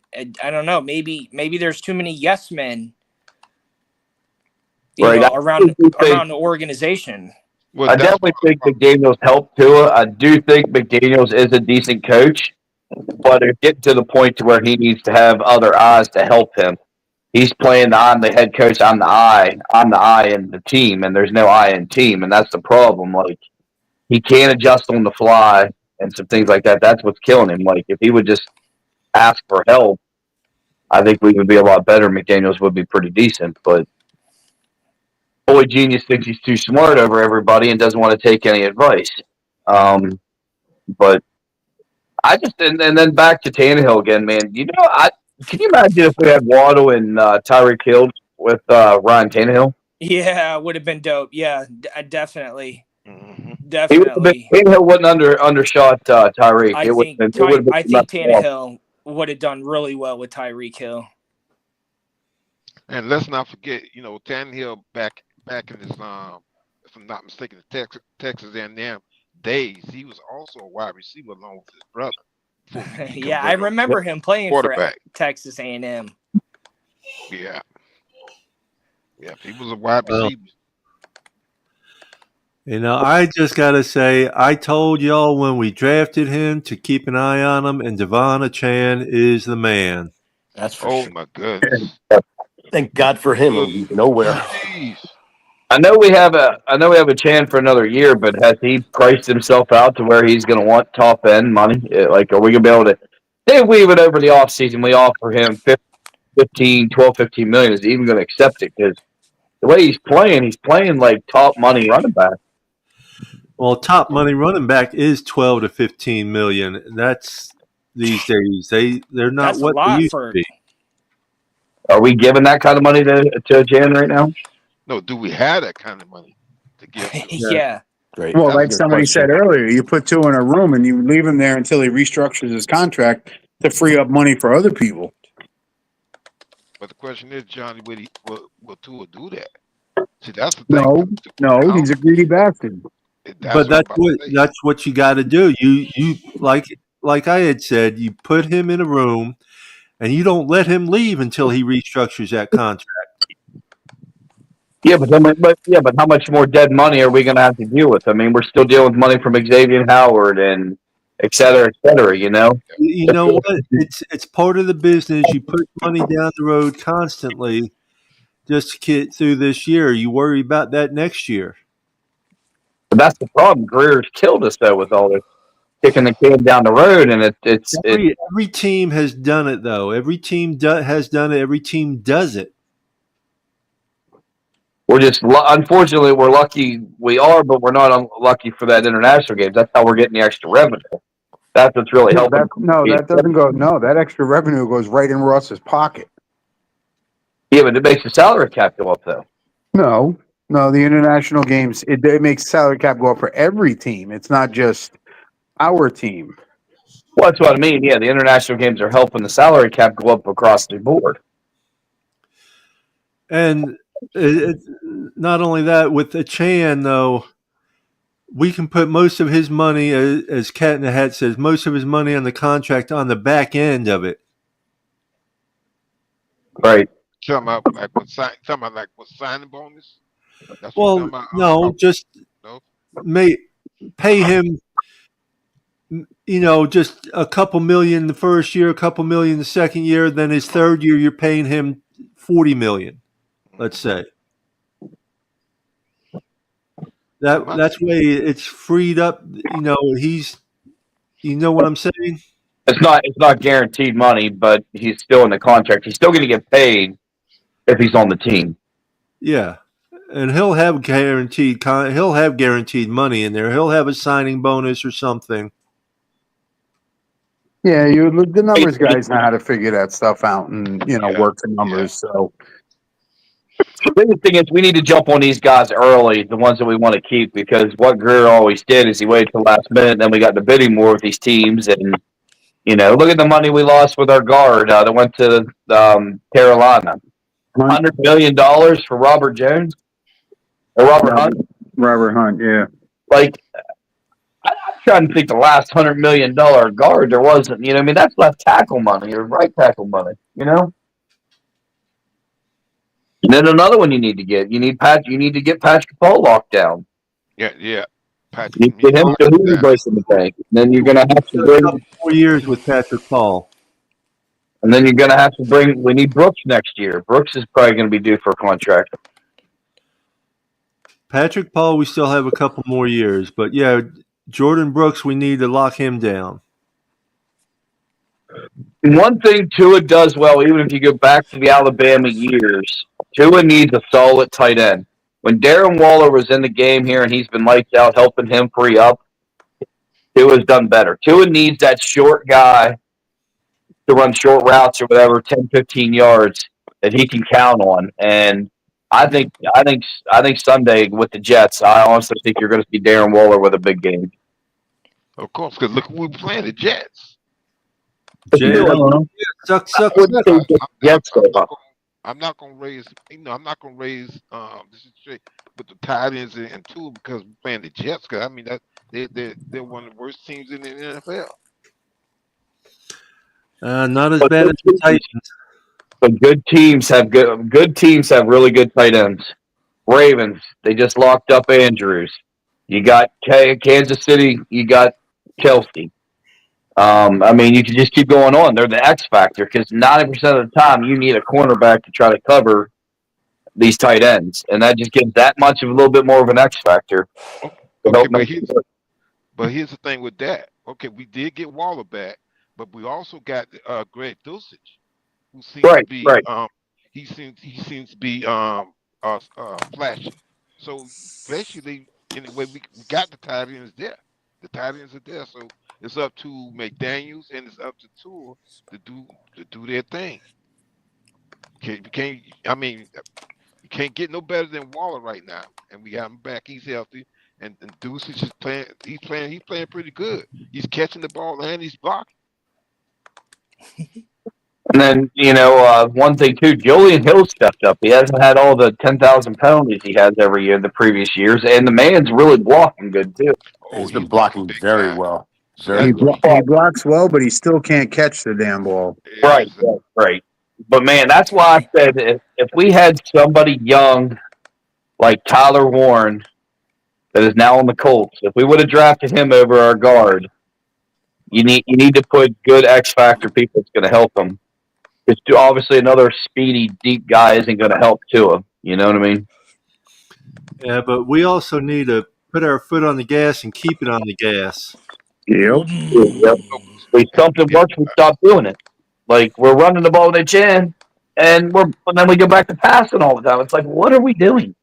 don't know. Maybe there's too many yes men around the organization. Well, I definitely think McDaniels helped Tua. I do think McDaniels is a decent coach. but it's getting to the point to where he needs to have other eyes to help him. He's playing the I'm the head coach, I'm the eye in the team, and there's no I in team, and that's the problem. Like, he can't adjust on the fly and some things like that. That's what's killing him. Like, if he would just ask for help, I think we would be a lot better. McDaniels would be pretty decent, but boy genius thinks he's too smart over everybody and doesn't want to take any advice. But I just and then back to Tannehill again, man. Can you imagine if we had Waddle and Tyreek Hill with Ryan Tannehill? Yeah, would have been dope. Yeah, definitely. Mm-hmm. Definitely. Tannehill wouldn't undershot Tyreek. I think Tannehill would have done really well with Tyreek Hill. And let's not forget, Tannehill back in his if I'm not mistaken, the Texas A&M days, he was also a wide receiver along with his brother. Yeah, I remember him playing for Texas A&M. Yeah, he was a wide receiver. I just got to say, I told y'all when we drafted him to keep an eye on him, and Devon Chan is the man. That's for sure. Oh, my goodness. Thank God for him. He's nowhere. Jeez. I know we have a Chan for another year, but has he priced himself out to where he's going to want top end money? Like, are we going to be able to? Say if we even over the offseason, we offer him 15 million. Is he even going to accept it? Because the way he's playing like top money running back. Well, top money running back is 12 to 15 million. That's these days. They're not That's what they used to be. Are we giving that kind of money to Jan right now? No, do we have that kind of money to give? Yeah. Great. Well, like somebody said earlier, you put two in a room and you leave him there until he restructures his contract to free up money for other people. But the question is, Johnny, will Tua do that? See, that's the thing. No, he's a greedy bastard. But that's what you got to do. You like I had said, you put him in a room, and you don't let him leave until he restructures that contract. Yeah, but how much more dead money are we going to have to deal with? I mean, we're still dealing with money from Xavier Howard and et cetera, et cetera. You know what? It's part of the business. You put money down the road constantly just to get through this year. You worry about that next year. But that's the problem. Greer's killed us though with all this kicking the can down the road, and every team has done it though. Every team has done it. Every team does it. We're just unfortunately we're lucky we are, but we're not unlucky for that international game. That's how we're getting the extra revenue. That's what's really helping. That doesn't go. No, that extra revenue goes right in Ross's pocket. Yeah, but it makes the salary cap go up though. No, the international games it makes salary cap go up for every team. It's not just our team. Well, that's what I mean. Yeah, the international games are helping the salary cap go up across the board. And not only that, with the Chan, though, we can put most of his money, as Cat in the Hat says, most of his money on the contract on the back end of it. Right. Talking about like with signing bonus? That's well, no, just pay him, just a couple million the first year, a couple million the second year. Then his third year, you're paying him $40 million. Let's say that's way it's freed up. He's, what I'm saying. It's not guaranteed money, but he's still in the contract. He's still going to get paid if he's on the team. Yeah, and he'll have guaranteed money in there. He'll have a signing bonus or something. Yeah, the numbers guys know how to figure that stuff out and work the numbers. Yeah. So. The biggest thing is we need to jump on these guys early, the ones that we want to keep, because what Greer always did is he waited till the last minute, and then we got the bidding war with these teams. And, look at the money we lost with our guard that went to Carolina. $100 million for Robert Jones? Or Robert Hunt? Robert Hunt, yeah. Like, I'm trying to think the last $100 million guard there wasn't. That's left tackle money or right tackle money, And then another one you need to get. You need to get Patrick Paul locked down. Yeah. Patrick, You get him to who brace in the bank. And then you're gonna have to A bring couple more years with Patrick Paul. and then you're gonna have to bring we need Brooks next year. Brooks is probably gonna be due for a contract. Patrick Paul, we still have a couple more years, but yeah, Jordan Brooks, we need to lock him down. One thing Tua does well, even if you go back to the Alabama years, Tua needs a solid tight end. When Darren Waller was in the game here and he's been lights out helping him free up, Tua's done better. Tua needs that short guy to run short routes or whatever, 10, 15 yards that he can count on. And I think Sunday with the Jets, I honestly think you're going to see Darren Waller with a big game. Of course, because look who we're playing, the Jets. Jets, suck. I'm not gonna raise, I'm not gonna raise this is straight with the tight ends and two because we're playing the Jets. Because I mean that they're one of the worst teams in the NFL. Not as bad as the Titans. But good teams have really good tight ends. Ravens, they just locked up Andrews. You got Kansas City, you got Kelsey. I mean, you can just keep going on. They're the X factor because 90% of the time you need a cornerback to try to cover these tight ends, and that just gives that much of a little bit more of an X factor. Okay, but here's the thing with that. Okay, we did get Waller back, but we also got Greg Dulcich, who seems to be he seems to be flashing. So basically, anyway, we got the tight ends there. The tight ends are there, so it's up to McDaniels and it's up to Tua to do their thing. You can't get no better than Waller right now, and we got him back. He's healthy, and Deuce is just playing. He's playing pretty good. He's catching the ball and he's blocking. And then one thing too, Julian Hill stepped up. He hasn't had all the 10,000 penalties he has every year in the previous years, and the man's really blocking good too. He's been blocking very well. He blocks well, but he still can't catch the damn ball. Right. But man, that's why I said if we had somebody young like Tyler Warren that is now on the Colts, if we would have drafted him over our guard, you need to put good X factor people that's going to help him. Because obviously another speedy, deep guy isn't going to help Tua. You know what I mean? Yeah, but we also need to put our foot on the gas and keep it on the gas. Yep. If something works, we stop doing it. Like we're running the ball in the chin, and then we go back to passing all the time. It's like, what are we doing?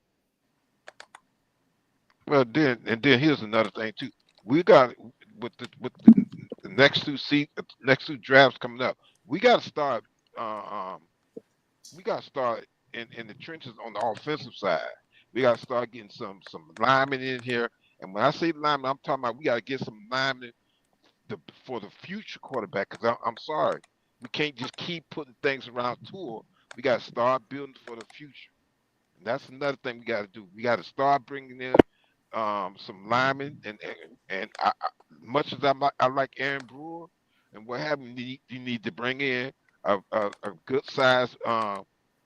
Well, then here's another thing too. We got with the next two drafts coming up. We got to start. We got to start in the trenches on the offensive side. We got to start getting some linemen in here. And when I say linemen, I'm talking about we got to get some linemen for the future quarterback. Because I'm sorry, we can't just keep putting things around Tua. We got to start building for the future. And that's another thing we got to do. We got to start bringing in some linemen. And I, much as I like Aaron Brewer and what have you need to bring in a good size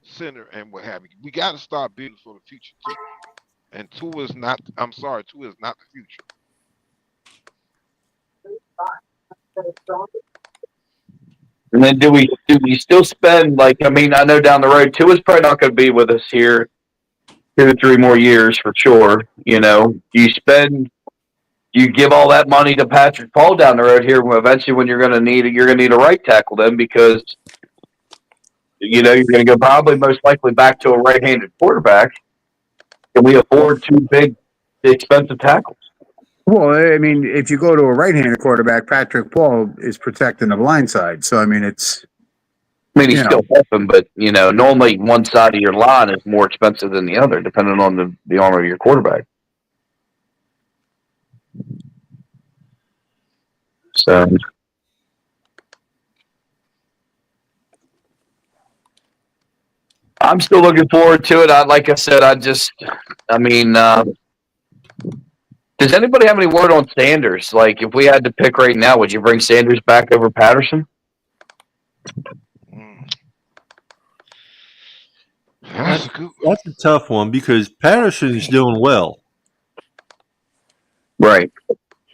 center and what have you. We got to start building for the future too. And Tua is not. I'm sorry, Tua is not the future. And then do we still spend I know down the road Tua's probably not going to be with us here 2 or 3 more years for sure. Do you give all that money to Patrick Paul down the road here eventually when you're going to need a right tackle then because you're going to go probably most likely back to a right-handed quarterback. Can we afford 2 big expensive tackles? Well, I mean, if you go to a right-handed quarterback, Patrick Paul is protecting the blind side. So, I mean, he's still helping, but, normally one side of your line is more expensive than the other, depending on the arm of your quarterback. So, I'm still looking forward to it. Does anybody have any word on Sanders? Like, if we had to pick right now, would you bring Sanders back over Patterson? That's a tough one because Patterson's doing well. Right.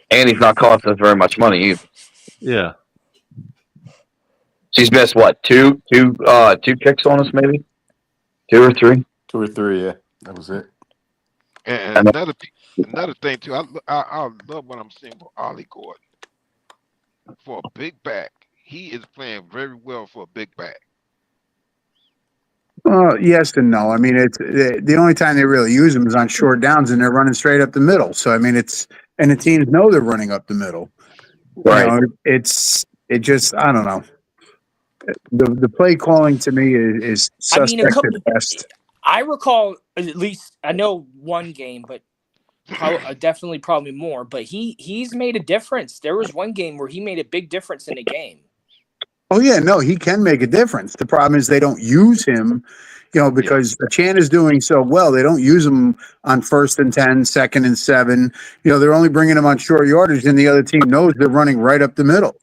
And he's not costing us very much money either. Yeah. She's missed what? Two kicks on us, maybe 2 or 3. 2 or 3, yeah. That was it. And another thing too, I love what I'm seeing with Ollie Gordon. For a big back, he is playing very well for a big back. Yes and no. I mean, it's the only time they really use them is on short downs, and they're running straight up the middle. So I mean, and the teams know they're running up the middle. Right. You know, it just I don't know. The play calling to me is suspect at best. I recall at least I know one game, but definitely probably more. But he's made a difference. There was one game where he made a big difference in a game. Oh yeah, no, he can make a difference. The problem is they don't use him, because Chan is doing so well. They don't use him on 1st and 10, 2nd and 7. They're only bringing him on short yardage, and the other team knows they're running right up the middle.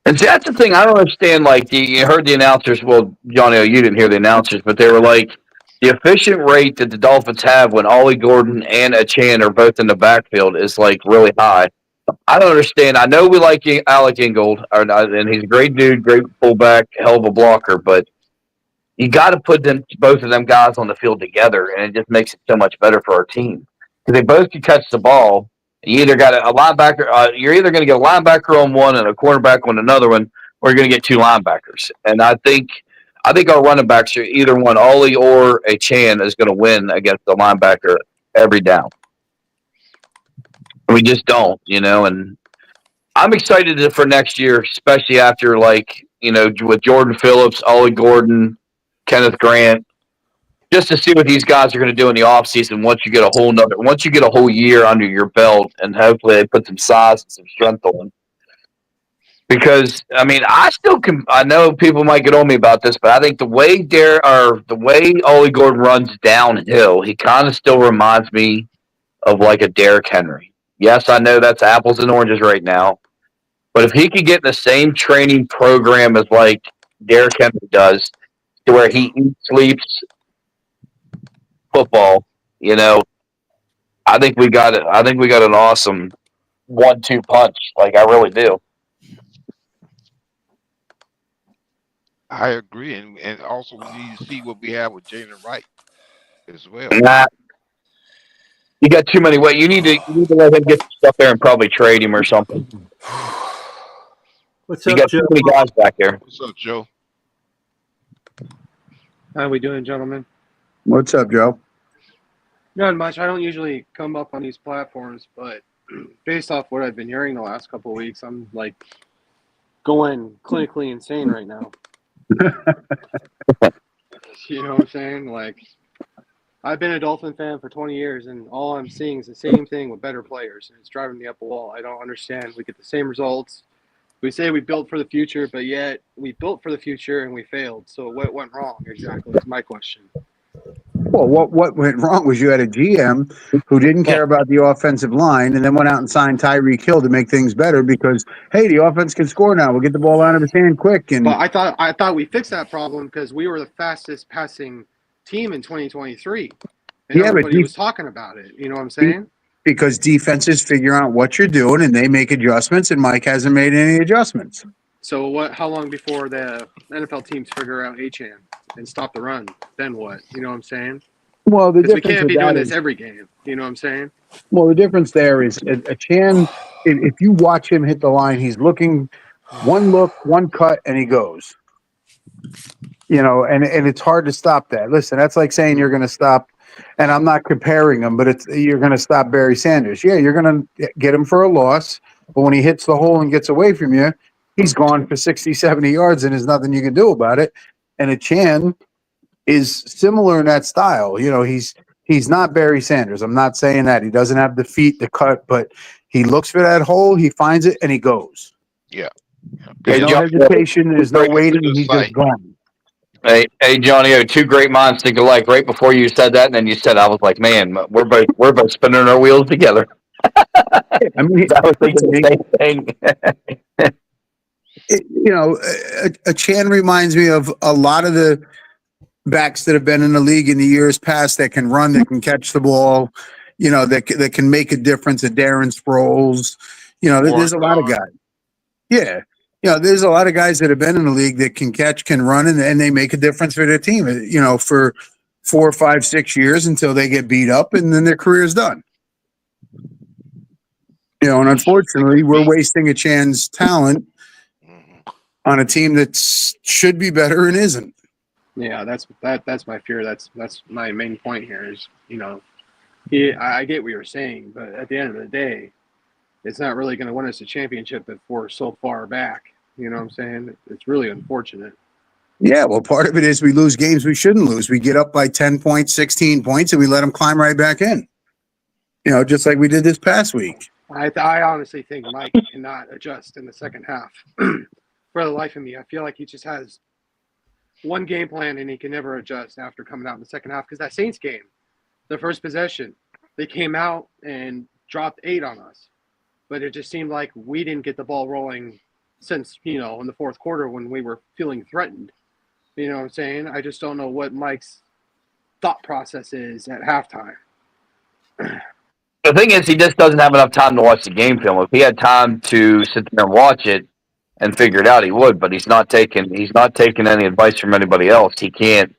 And see, that's the thing I don't understand. Like, you heard the announcers. Well, Johnny, you didn't hear the announcers, but they were like, the efficient rate that the Dolphins have when Ollie Gordon and Chan are both in the backfield is like really high. I don't understand. I know we like Alec Ingold, and he's a great dude, great fullback, hell of a blocker, but you got to put both of them guys on the field together, and it just makes it so much better for our team. Because they both can catch the ball. You either got a linebacker. You're either going to get a linebacker on one and a quarterback on another one, or you're going to get 2 linebackers. And I think our running backs are either one, Ollie or Chan, is going to win against the linebacker every down. We just don't, and I'm excited for next year, especially after with Jordan Phillips, Ollie Gordon, Kenneth Grant, just to see what these guys are going to do in the offseason once you get a whole year under your belt, and hopefully they put some size and some strength on. Because I know people might get on me about this, but I think the way Ollie Gordon runs downhill, he kind of still reminds me of like a Derrick Henry. Yes, I know that's apples and oranges right now, but if he could get in the same training program as like Derrick Henry does, to where he eats, sleeps football, I think we got it. I think we got an awesome 1-2 punch. Like, I really do. I agree, and also we need to see what we have with Jalen Wright as well. You got too many ways. You need to let him get stuff there and probably trade him or something. What's you up, got Joe? too many guys back there. What's up, Joe? How we doing, gentlemen? What's up, Joe? Not much. I don't usually come up on these platforms, but based off what I've been hearing the last couple of weeks, I'm like going clinically insane right now. You know what I'm saying? Like, I've been a Dolphin fan for 20 years, and all I'm seeing is the same thing with better players, and it's driving me up a wall. I don't understand. We get the same results. We say we built for the future, but yet we built for the future and we failed. So what went wrong exactly is my question. Well, what went wrong was you had a GM who didn't care about the offensive line and then went out and signed Tyreek Hill to make things better because, hey, the offense can score now. We'll get the ball out of his hand quick. And but I thought we fixed that problem because we were the fastest passing team in 2023. And everybody was talking about it. You know what I'm saying? Because defenses figure out what you're doing and they make adjustments, and Mike hasn't made any adjustments. So how long before the NFL teams figure out Chan and stop the run? Then what? You know what I'm saying? Well, we can't be doing this every game. You know what I'm saying? Well, the difference there is a Chan, if you watch him hit the line, he's looking one look, one cut, and he goes. And it's hard to stop that. Listen, that's like saying you're going to stop, and I'm not comparing him, but you're going to stop Barry Sanders. Yeah, you're going to get him for a loss, but when he hits the hole and gets away from you, he's gone for 60, 70 yards, and there's nothing you can do about it. And a Chan is similar in that style. He's not Barry Sanders. I'm not saying that. He doesn't have the feet, the cut, but he looks for that hole, he finds it, and he goes. Yeah. There's no hesitation. There's no waiting. He's just gone. Hey, Johnny, 2 great minds think alike. Right before you said that, and then you said, I was like, man, we're both spinning our wheels together. I mean, I was thinking the same thing. A Chan reminds me of a lot of the backs that have been in the league in the years past that can run, that can catch the ball. that can make a difference. A Darren Sproles, there's a lot of guys. Yeah. There's a lot of guys that have been in the league that can catch, can run, and they make a difference for their team, for 4, 5, 6 years until they get beat up and then their career's done. And unfortunately, we're wasting a chance talent on a team that should be better and isn't. Yeah, that's my fear. That's my main point here is, I get what you're saying, but at the end of the day, it's not really going to win us a championship if we're so far back. You know what I'm saying? It's really unfortunate. Yeah, well, part of it is we lose games we shouldn't lose. We get up by 10 points, 16 points, and we let them climb right back in. Just like we did this past week. I honestly think Mike cannot adjust in the second half. For the life of me, I feel like he just has one game plan and he can never adjust after coming out in the second half. Because that Saints game, the first possession, they came out and dropped 8 on us. But it just seemed like we didn't get the ball rolling since, in the fourth quarter when we were feeling threatened. You know what I'm saying? I just don't know what Mike's thought process is at halftime. The thing is, he just doesn't have enough time to watch the game film. If he had time to sit there and watch it and figure it out, he would. But he's not taking any advice from anybody else. He can't.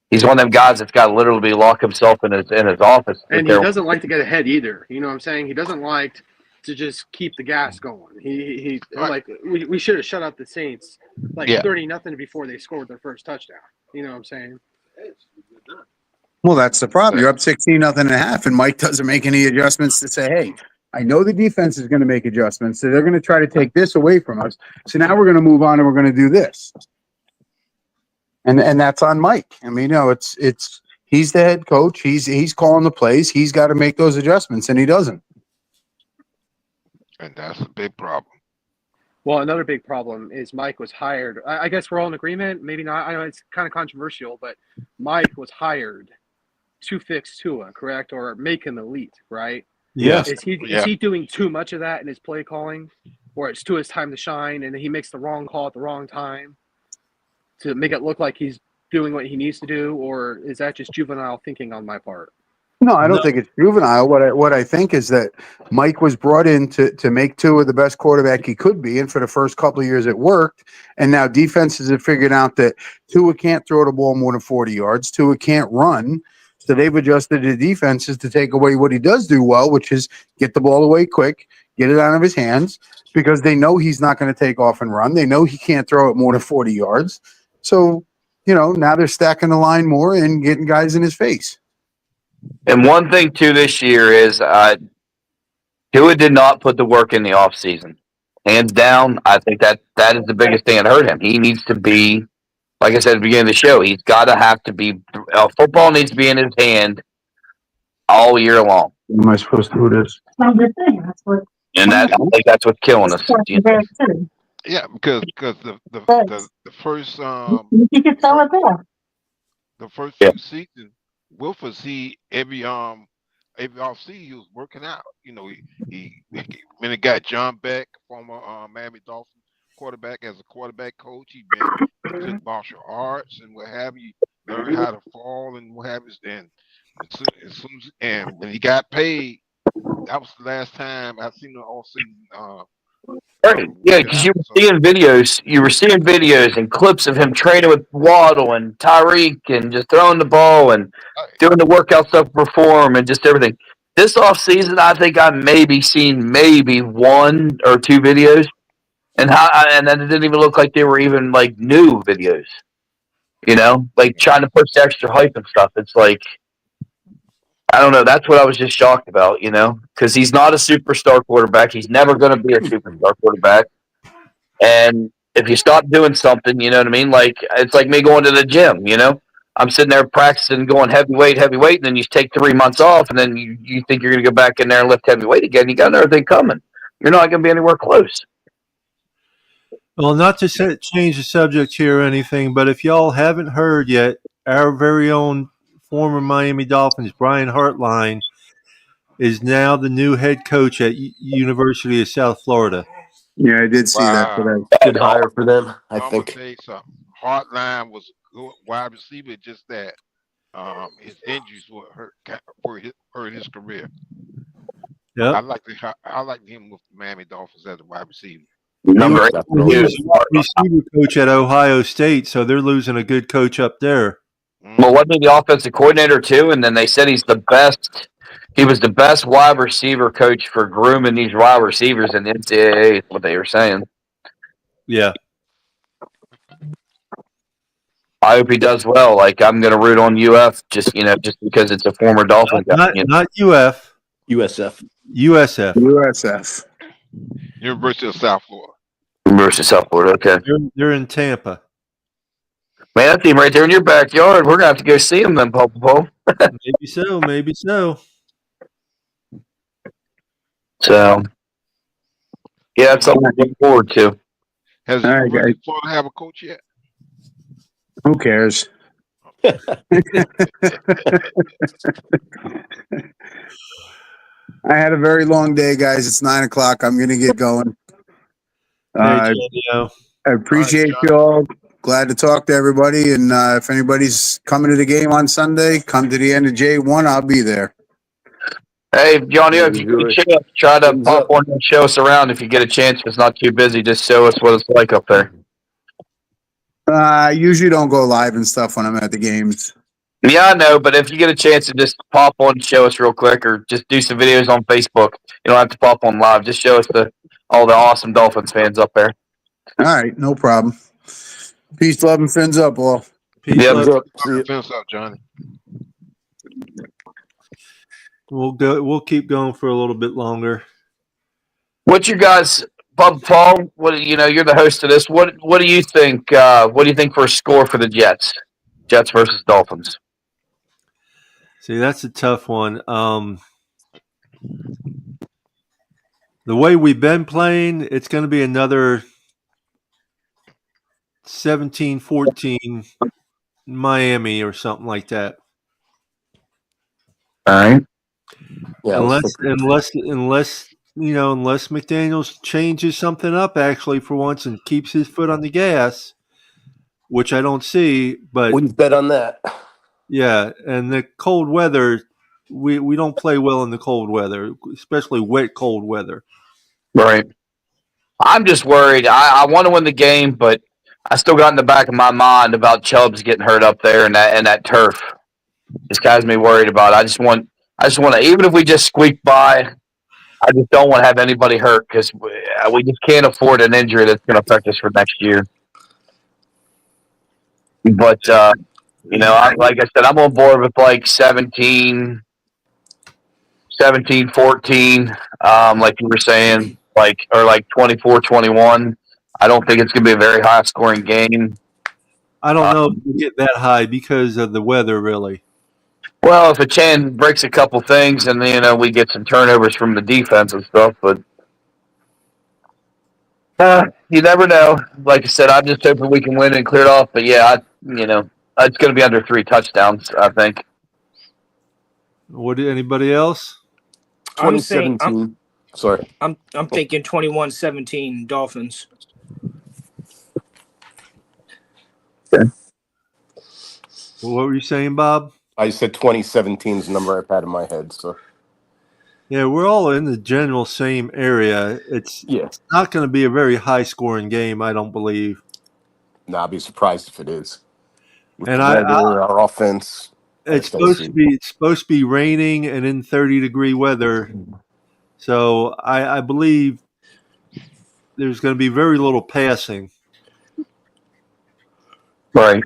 He's one of them guys that's got to literally lock himself in his office. And he doesn't like to get ahead either. You know what I'm saying? He doesn't like to just keep the gas going. He like we should have shut out the Saints 30-0 before they scored their first touchdown. You know what I'm saying? Well, that's the problem. You're up 16-0.5, and Mike doesn't make any adjustments to say, hey, I know the defense is going to make adjustments, so they're going to try to take this away from us. So now we're going to move on and we're going to do this. And that's on Mike. I mean, it's he's the head coach. He's calling the plays. He's got to make those adjustments, and he doesn't. And that's a big problem. Well, another big problem is Mike was hired. I guess we're all in agreement. Maybe not. I know it's kind of controversial, but Mike was hired to fix Tua, correct? Or make him elite, right? Yes. Is he doing too much of that in his play calling? Or it's Tua's time to shine and he makes the wrong call at the wrong time to make it look like he's doing what he needs to do? Or is that just juvenile thinking on my part? No, I don't think it's juvenile. What I think is that Mike was brought in to make Tua the best quarterback he could be, and for the first couple of years it worked. And now defenses have figured out that Tua can't throw the ball more than 40 yards. Tua can't run. So they've adjusted the defenses to take away what he does do well, which is get the ball away quick, get it out of his hands, because they know he's not going to take off and run. They know he can't throw it more than 40 yards. So, now they're stacking the line more and getting guys in his face. And one thing, too, this year is Tua did not put the work in the offseason. Hands down, I think that is the biggest thing that hurt him. He needs to be, like I said at the beginning of the show, he's got to have to be football needs to be in his hand all year long. Am I supposed to do this? And I think that's what's killing us. Yeah, because the first the first few seasons, Wilford, every offseason he was working out. He when he got John Beck, former Miami Dolphins quarterback, as a quarterback coach, he took martial arts and what have you, learned how to fall and what have you. And and when he got paid, that was the last time I seen him all season. Right. Yeah, because you were seeing videos and clips of him training with Waddle and Tyreek and just throwing the ball and doing the workout stuff before him and just everything. This offseason, I think I seen 1 or 2 videos, and then it didn't even look like they were even like new videos. Like trying to push the extra hype and stuff. It's like, I don't know. That's what I was just shocked about, because he's not a superstar quarterback. He's never going to be a superstar quarterback. And if you stop doing something, you know what I mean? Like, it's like me going to the gym, I'm sitting there practicing going heavyweight, and then you take 3 months off, and then you think you're going to go back in there and lift heavyweight again. You got another thing coming. You're not going to be anywhere close. Well, not to change the subject here or anything, but if y'all haven't heard yet, our very own former Miami Dolphins, Brian Hartline, is now the new head coach at University of South Florida. Yeah, I did see that today. Good hire for them, I I'm think. gonna tell you something. Hartline was good wide receiver, just that. His injuries hurt his career. Yep. I like him with the Miami Dolphins as a wide receiver. He was, Number he 8. was a wide receiver coach at Ohio State, so they're losing a good coach up there. Well, wasn't he the offensive coordinator too? And then they said he's the best. He was the best wide receiver coach for grooming these wide receivers in the NCAA. Is what they were saying. Yeah. I hope he does well. Like I'm going to root on UF just because it's a former Dolphin guy. Not UF. USF. USF. USF. University of South Florida. University of South Florida. Okay. They're in Tampa. Man, that team right there in your backyard. We're gonna have to go see them then, Paul. Maybe so. Maybe so. So, yeah, that's something to look forward to. Has All right, University guys. of Florida have a coach yet? Who cares? I had a very long day, guys. It's 9:00. I'm going to get going. Hey, I appreciate All right, you all. Glad to talk to everybody. And if anybody's coming to the game on Sunday, come to the end of J1. I'll be there. Hey, Johnny, if you get a chance, try to pop on and show us around. If you get a chance, if it's not too busy, just show us what it's like up there. I usually don't go live and stuff when I'm at the games. Yeah, I know, but if you get a chance to just pop on and show us real quick, or just do some videos on Facebook, you don't have to pop on live. Just show us all the awesome Dolphins fans up there. All right, no problem. Peace, love, and fins up, all. Peace, Yeah, love. Fence up, Johnny. We'll keep going for a little bit longer. What's your guys, Paul? What you're the host of this. What do you think? What do you think for a score for the Jets? Jets versus Dolphins. See, that's a tough one. The way we've been playing, it's going to be another 17-14 Miami or something like that. All right. Yeah, unless McDaniels changes something up actually for once and keeps his foot on the gas, which I don't see. But wouldn't bet on that. yeah, and the cold weather, we don't play well in the cold weather, especially wet cold weather. Right. I'm just worried. I want to win the game, but I still got in the back of my mind about Chubbs getting hurt up there and that turf. This has me worried about it. I just want to, even if we just squeak by, I just don't want to have anybody hurt because we just can't afford an injury that's going to affect us for next year. But, like I said, I'm on board with like 17, 14, like you were saying, or like 24-21. I don't think it's going to be a very high scoring game. I don't know if we get that high because of the weather, really. Well, if Chan breaks a couple things and we get some turnovers from the defense and stuff, but you never know. Like I said, I'm just hoping we can win and clear it off. But yeah, it's going to be under 3 touchdowns, I think. What? Anybody else? 2017. Sorry. I'm thinking 21-17 Dolphins. Okay. What were you saying, Bob? I said 2017's number I've had in my head. So yeah, we're all in the general same area. It's not going to be a very high scoring game, I don't believe. No, I'd be surprised if it is. With And the weather, our offense. It's supposed to be raining and in 30-degree weather. So I believe there's going to be very little passing. Right.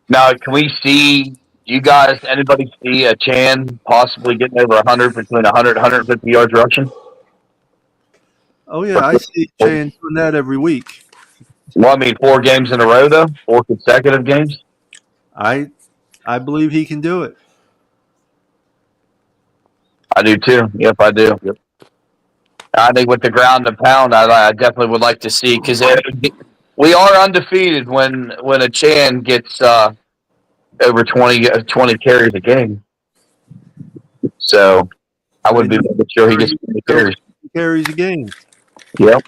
Now, can we see you guys, anybody see a Chan possibly getting over 100, between 100 and 150 yards rushing? Oh, yeah, I see Chan doing that every week. Well, I mean, 4 games in a row, though? 4 consecutive games? I believe he can do it. I do, too. Yep, I do. Yep. I think with the ground and pound, I definitely would like to see, because we are undefeated when a Chan gets over 20 carries a game. So I would be sure he gets 20 carries. Carries a game. Yep.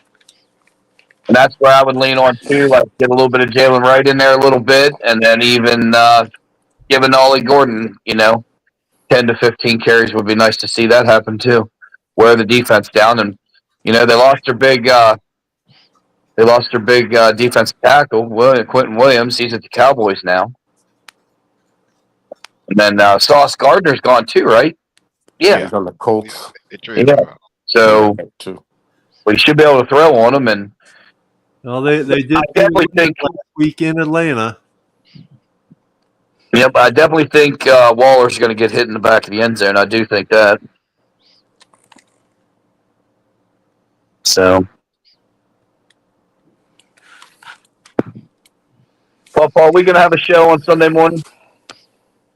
And that's where I would lean on too, like get a little bit of Jalen Wright in there a little bit, and then even giving Ollie Gordon, 10 to 15 carries would be nice to see that happen too. Wear the defense down, and they lost their big defensive tackle, Quentin Williams. He's at the Cowboys now, and then Sauce Gardner's gone too, right? Yeah, Yeah. he's on the Colts. They traded him out. So Too. we should be able to throw on them, and Well, they did I definitely think. last week in Atlanta. Yep, I definitely think Waller's going to get hit in the back of the end zone. I do think that. So, well, Paul, we going to have a show on Sunday morning?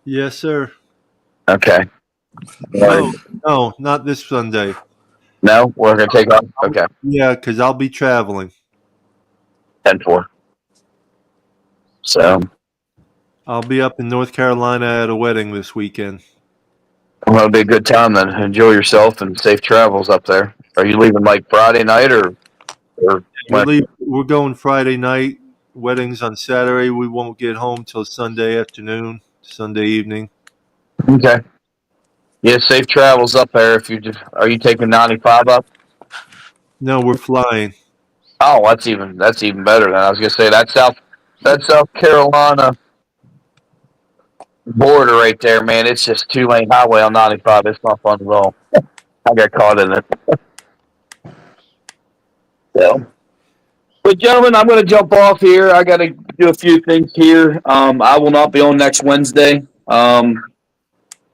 Yes, sir. Okay. No, not this Sunday. No, we're going to take off. Okay. Yeah, because I'll be traveling. 10-4. So, I'll be up in North Carolina at a wedding this weekend. well, it'll be a good time then. Enjoy yourself and safe travels up there. Are you leaving like Friday night or We're going Friday night. Weddings on Saturday. We won't get home till Sunday afternoon, Sunday evening. Okay. Yeah, safe travels up there. Are you taking 95 up? No, we're flying. Oh, that's even better. Than I was gonna say that South Carolina border right there, man. It's just 2-lane highway on 95. It's not fun at all. I got caught in it. So, but gentlemen, I'm gonna jump off here. I got to do a few things here. I will not be on next Wednesday.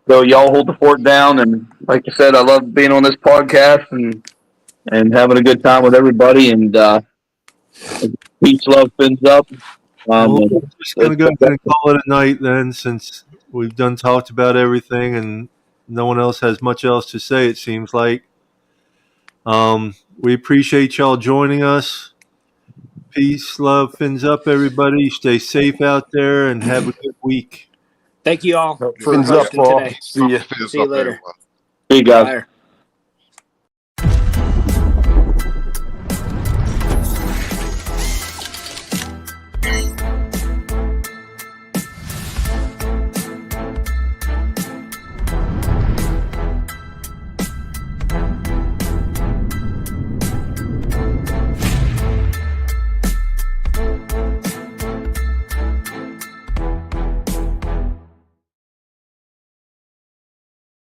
So y'all hold the fort down, and like I said, I love being on this podcast and having a good time with everybody. And peace, love, fins up. We're just going to go ahead and call it a night then, since we've done talked about everything and no one else has much else to say, it seems like. We appreciate y'all joining us. Peace, love, fins up, everybody. Stay safe out there and have a good week. Thank you all. Fins up, hosting Paul. today. See ya. Fins See you up, later. everyone. See you guys. Bye.